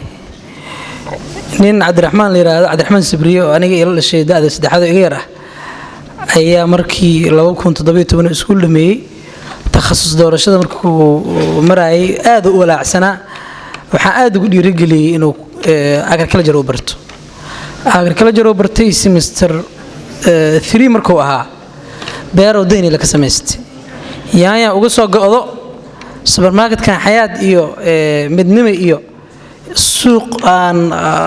nin Cabdiraxmaan la yiraahdo Cabdiraxmaan Sibriyo aniga ila dhashay da'da saddexaad iga yar ah ayaa markii 2017 isku dhameeyay takhasus doorashada markuu maraayay aad u walaacsana waxa aad ugu dhiirigeliyay inuu agriculture u barto agriculture u bartay semester 3 markuu ahaa beero deyn la ka sameystay yaanya uga soo go'do supermarket-kan Xayaad iyo midnimo iyo suuq aan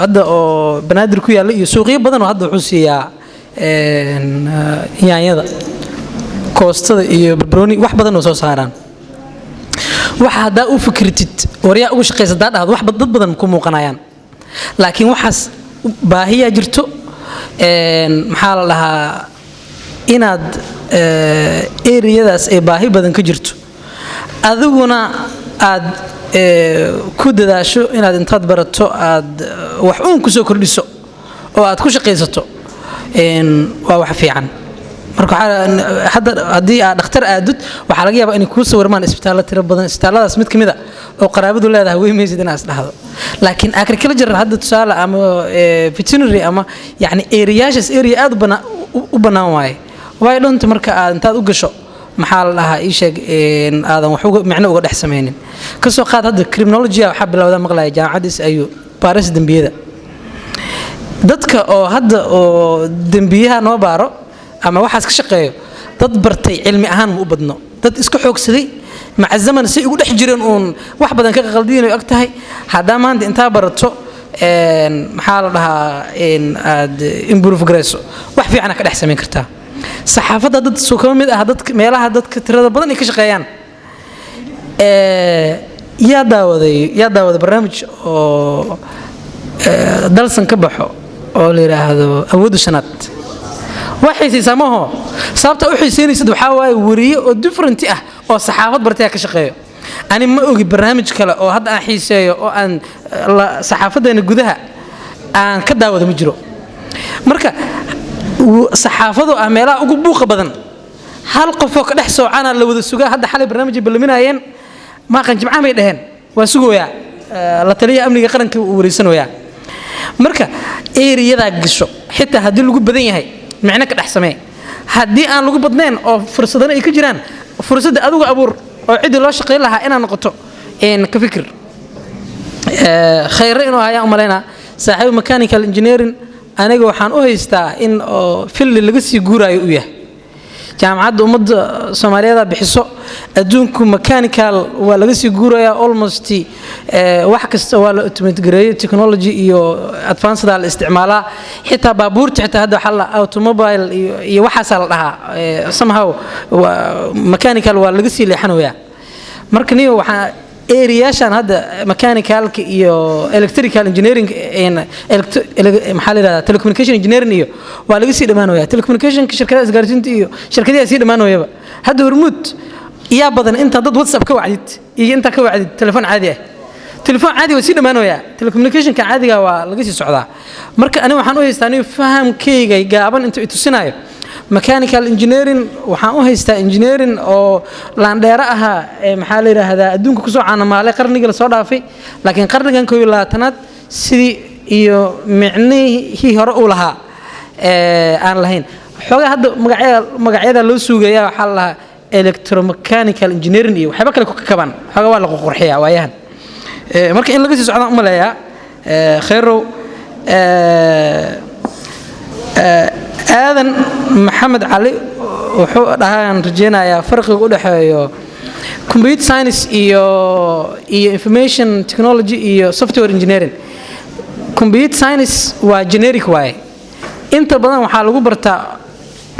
hadda oo banaadir ku yaala iyo suuqyo badan oo hadda wuxuu siiyaa yaanyada koostada iyo barbarooni wax badan oo soo saaraan waxa hadda u fikirtid wariya ugu shaqeysataa dhahdo wax dad badan ku muuqanayaan laakiin waxaas baahiya jirto maxaa la dhahaa inaad eriyadaas ay baahi badan ka jirto adiguna aad ku dadaasho inaad intaad barato aad wax uun ku soo kordhiso oo aad ku shaqeysato waa wax fiican marka hadda hadii aad dhakhtar aadud waxa laga yaabaa in ku soo warmaan isbitaalada tiro badan isbitaaladaas mid kamid ah oo qaraabadu leedahay way meesid in aas dhahdo laakiin agriculture hadda tusaale ama veterinary ama yani areas area aad u banaan way dhunta marka aad intaad u gasho maxaa la dhahaa ii sheeg aadan wax uga macno uga dhex sameeynin ka soo qaad hadda criminology waxa bilowda maqlay jaamacadis ayuu baaris dambiyada dadka oo hadda oo dambiyaha noo baaro ama waxaas ka shaqeeyo dad bartay cilmi ahaan ma u badno dad isku xoogsaday maca zaman si ugu dhex jireen uun wax badan ka qaldiin oo agtahay hadaa maanta inta barato maxaa la dhahaa aad improve gareyso wax fiican ka dhex sameyn kartaa saxaafadda dad soo kama mid ah dad meelaha dadka tirada badan ay ka shaqeeyaan yaa daawaday barnaamij oo dalsan ka baxo oo la yiraahdo awoodda shanaad waa xiisaysaa maaho sababta u xiisaynaysid waxaa waaye wariye oo different ah oo saxaafad bartay ka shaqeeyo ani ma ogi barnaamij kale oo hadda aan xiiseeyo oo aan saxaafadeena gudaha aan ka daawado ma jiro marka saxaafadu ah meelaha ugu buuqa badan hal qof oo ka dhex soocana la wada sugaa hadda xalay barnaamij balminaayeen ma qan jimcaha may dhaheen waa sugooyaa la taliya amniga qaranka uu wareysanayaa marka eeriyada gasho xitaa haddii lagu badan yahay micno ka dhex samee haddii aan lagu badnayn oo fursadana ay ka jiraan fursadda adigu abuur oo cidii loo shaqayn lahaa inaa noqoto ka fikir khayr inuu hayaan umaleynaa saaxiib mechanical engineering aniga waxaan u haystaa in oo filli laga sii guuraayo u yahay jaamacadda ummadda Soomaaliyeed bixiso adduunku mechanical waa laga sii guurayaa almost wax kasta waa la automate gareeyay technology iyo advanced la isticmaalaa xitaa baabuurta xitaa hadda waxa la automobile iyo waxaas la dhahaa somehow mechanical waa laga sii leexanayaa marka niyo waxa areashan hadda mechanicalka iyo electrical engineering maxaa la yiraahdaa telecommunication engineering iyo waa laga sii dhamaanaya telecommunication shirkadaha isgaarsiinta iyo shirkadaha sii dhamaanayaba hadda hormuud yaa badan inta dad WhatsApp ka wacdid iyo inta ka wacdid telefoon caadi ah telefoon caadi waa sii dhamaanaya telecommunication ka caadiga waa laga sii socdaa marka aniga waxaan u haystaa inuu fahamkayga gaaban inta i tusinayo mechanical engineering waxaan u haystaa engineering oo laandheera aha maxaa la yiraahdaa adduunka ku soo caanamaalay qarniga la soo dhaafay laakiin qarnigan 12aad sidii iyo micnihii hore u lahaa aan lahayn xogaa hadda magacyada loo suugayaa waxa la electromechanical engineering iyo waxba kale ku kaban xogaa waa la qurxiyaa waayahan marka in laga sii socdo uma leeyaa khayrow aadan maxamed cali wuxuu dhahaan rajeynayaa farqiga u dhaxeeyo computer science iyo information technology iyo software engineering computer science waa generic way inta badan waxa lagu bartaa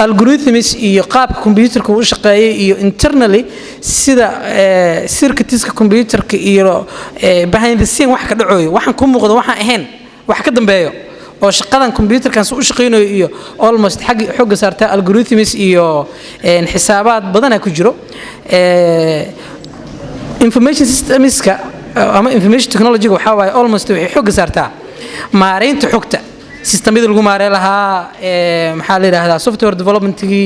algorithms iyo qaabka computerka uu shaqeeyo iyo internally sida circuitska computerka iyo behind the scene wax ka dhacayo waxaan ku muuqdo waxaan ahayn wax ka dambeeyo oo shaqadan computerkan soo shaqeynayo iyo almost xogga saarta algorithms iyo xisaabaad badan ku jiro information systemska ama information technology waxa way almost waxay xogga saartaa maareynta xogta systemada lagu maareey lahaa maxaa la yiraahdaa software development-ki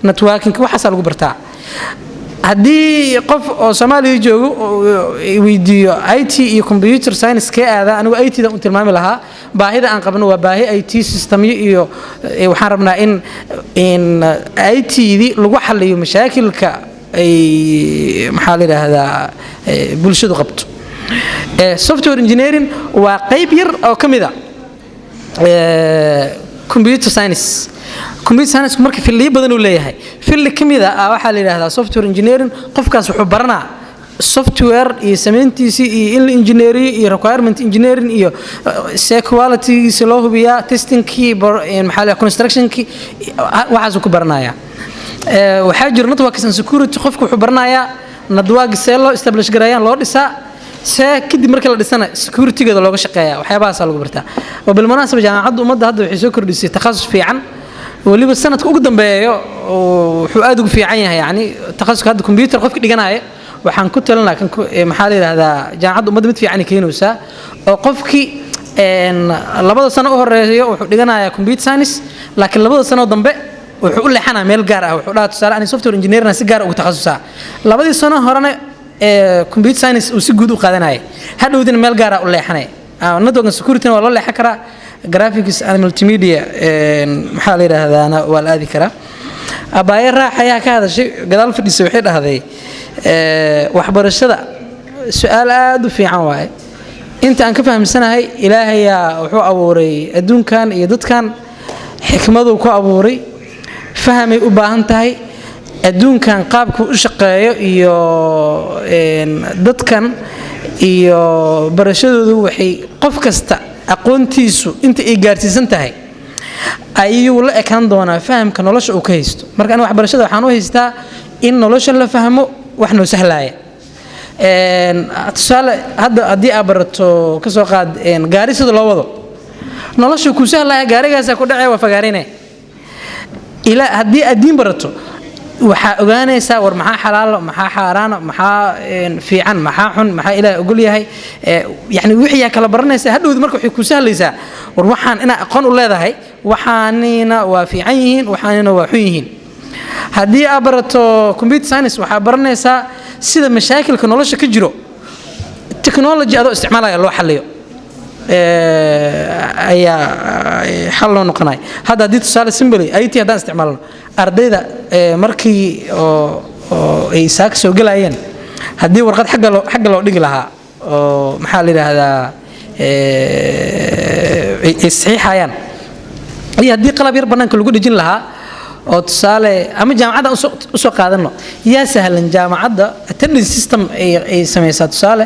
networking waxa lagu bartaa haddii qof oo Soomaaliya joogo weydiiyo IT iyo computer science ka aada anigu IT da u tilmaami lahaa baahida aan qabno waa baahi IT system iyo waxaan rabnaa in IT di lagu xalliyo mashaakilka ay maxaa la yiraahdaa bulshadu qabto software engineering waa qayb yar oo kamid ah computer science marka filli badan uu leeyahay filli kamida waxa la yiraahdaa software engineering qofkaas wuxuu baranaa software iyo sameyntiisa iyo engineering iyo requirement engineering iyo quality loo hubiya testing key maxaa la construction key waxaas ku baranaya waxa jira network and security qofku wuxuu baranayaa network see loo establish gareeyaan loo dhisaa kadib marka la dhisana security-geeda looga shaqeeyaa waxyaabahaas lagu bartaa oo bilmanaasaba jaamacadda ummadda hadda waxay soo kordhisay takhasus fiican waliba sanadka ugu dambeeyo wuxuu aad ugu fiican yahay yani takhasuska hadda computer qofka dhiganaya waxaan ku talinaa kan maxaa la yiraahdaa jaamacadda ummadda mid fiican keenaysa oo qofkii labada sano u horeeyo wuxuu dhiganayaa computer science laakiin labada sano dambe wuxuu u leexanaa meel gaar ah wuxuu dhahaa tusaale ani software engineering si gaar ugu takhasusaa labadii sano horena computer science uu si guud u qaadanayay hadhowdina meel gaar ah u leexanay network security waa loo leexan karaa graphics and multimedia maxaa la yiraahdaa waa la aadi karaa abaaye raaxayaa ka hadashay gadaal fadhiisay waxay dhahday waxbarashada su'aal aad u fiican waaye inta aan ka fahamsanahay ilaahay wuxuu abuuray adduunkan iyo dadkan xikmadu ku abuuray fahamay u baahan tahay adduunkan qaabku u shaqeeyo iyo dadkan iyo barashadoodu waxay qof kasta aqoontiisu inta ay gaarsiisan tahay ayuu la ekaan doonaa fahamka nolosha uu ka haysto marka aan waxbarashada waxaan u haystaa in nolosha la fahmo wax noo sahlaya tusaale hadda haddii aad barato ka soo qaad gaari sida loo wado nolosha ku sahlaya gaarigaasa ku dhacay waa fagaarine ilaa haddii aad diin barato waxaa ogaanaysaa war maxaa xalaalo maxaa xaaraano maxaa fiican maxaa xun maxaa ilaahay ogol yahay yani wixii yaa kala baranaysaa hadhowdi marka waxay ku sahlaysaa war waxaan inaa aqoon u leedahay waxaanina waa fiican yihiin waxaanina waa xun yihiin haddii aad barato computer science waxaa baranaysaa sida mashaakilka nolosha ka jiro technology adoo isticmaalaya loo xalliyo ayaa xal loo noqonaya hadda haddii tusaale simbly it haddaan isticmaalno ardayda markii oo ay saaka soo gelayeen haddii warqad xagga loo dhigi lahaa oo maxaa la yidhaahdaa ay saxiixayaan iyo haddii qalab yar bannaanka lagu dhejin lahaa oo tusaale ama jaamacadda usoo qaadano yaa sahlan jaamacadda attendance system ay samaysaa tusaale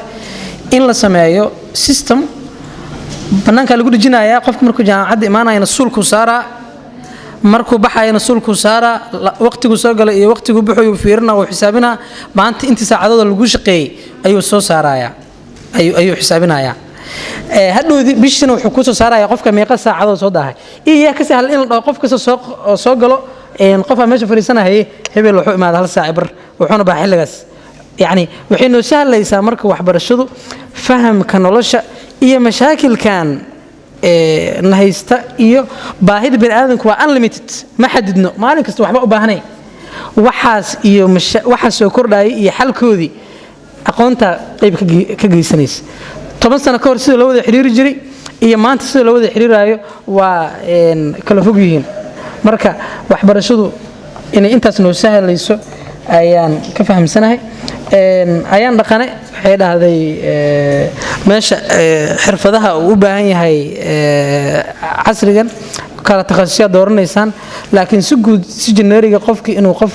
in la sameeyo system bannaanka lagu dhejinayaa qofka markuu jaamacadda imaanayana suulku saaraa markuu baxayana suulku saaraa waqtigu soo galay iyo waqtigu buxuu fiirina uu xisaabinaa maanta intii saacadooda lagu shaqeeyay ayuu soo saarayaa ayuu xisaabinayaa hadhowdi bishina wuxuu ku soo saarayaa qofka meeqa saacadood soo daahay iyo yaa ka sahlan in la dhaho qof kasta soo galo qofaa meesha fadhiisanahay hebel wuxuu imaada hal saaci bar wuxuuna baxa xilligaas يعني waxay noo sahlaysaa marka waxbarashadu fahamka nolosha iyo mashaakilkan nahaysta iyo baahida bini'aadamku waa unlimited ma xadidno maalin kasta waxba u baahanay waxaas iyo waxa soo kordhay iyo xalkoodii aqoonta qayb ka geysanaysa 10 sano ka hor sida loo wada xiriiri jiray iyo maanta sida loo wada xiriiraayo waa kala fog yihiin marka waxbarashadu inay intaas noo sahlayso ayaan ka fahamsanahay ayaan dhaqane waxay dhahday meesha xirfadaha uu u baahan yahay casrigan kala takhasusyaad dooranaysaan laakiin si guud si generiga qofkii inuu qof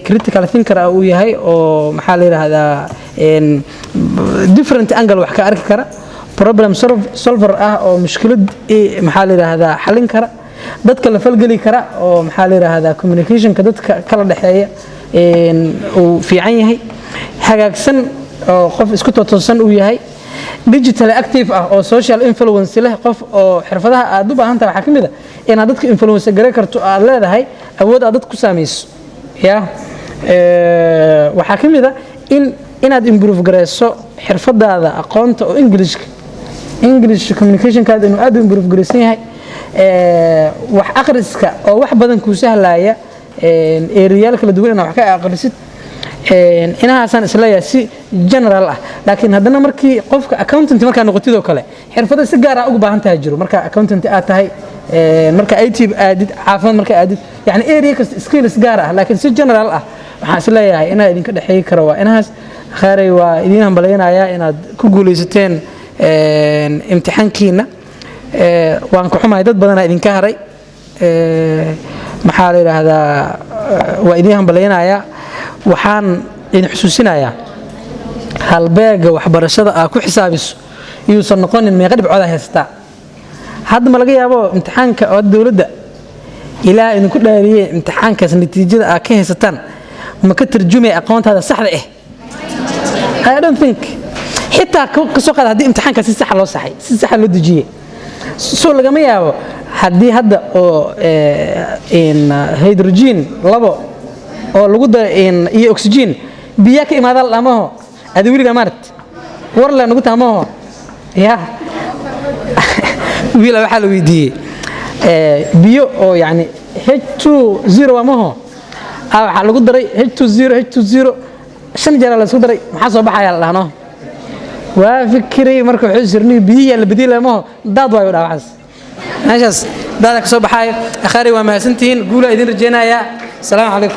critical thinker uu yahay oo maxaa la yiraahdaa different angle wax ka arki kara problem solver ah oo mushkilad maxaa la yiraahdaa xalin kara dadka la falgeli kara oo maxaa la yiraahdaa communicationka dadka kala dhaxeeya uu fiican yahay hagaagsan oo qof isku toosan uu yahay digital active ah oo social influence leh qof oo xirfadaha aad u baahan tahay waxa kamid ah inaad dadka influence gareey karto aad leedahay awood aad ku saameyso ya waxa kamid ah inaad improve gareyso xirfadaada aqoonta oo English communication kaad inuu aad u improve gareysan yahay wax akhriska oo wax badan ku sahlaya area kala duwan wax ka aqrisid inahaasan isleeyahay si general ah laakiin haddana markii qofka accountant marka noqotidoo kale xirfado si gaar ah ugu baahan tahay jiro marka accountant aad tahay marka IT aadid caafimaad marka aadid yani area kasta skills gaar ah laakiin si general ah waxaan isleeyahay inaa idinka dhaxeey karo waa inahaas khaaray waa idin hambaleynayaa inaad ku guuleysateen imtixaankiina waan ku xumahay dad badan idinka haray maxaa la yiraahdaa waa idin hambaleynayaa waxaan idin xusuusinayaa halbeega waxbarashada aad ku xisaabiso iyuusan noqonin meeqa dhibcood haystaa hadda ma laga yaabo imtixaanka oo dawladda ilaa idinku dhaariyay imtixaankaas natiijada aad ka haysataan ma ka tarjumay aqoontaada saxda ah I don't think xitaa ka soo qaad haddii imtixaankaas si sax loo saxay si sax loo dejiyay soo lagama yaabo haddii hadda oo hydrogen labo oo lagu daray iyo oxygen biyo ka imaada lamaho adi wiliga maart war la nagu taamaho ya wiila waxa la weydiiyay biyo oo yani H2O amaho waxa lagu daray H2O shan jeer la isku daray maxaa soo baxaya la dhahno waa fikri marka wuxuu sirnay biyo la bedelaamo dad way u dhawaas meeshaas dad ka soo baxay akhari waa mahadsantiin guula idin rajeenaya السلام عليكم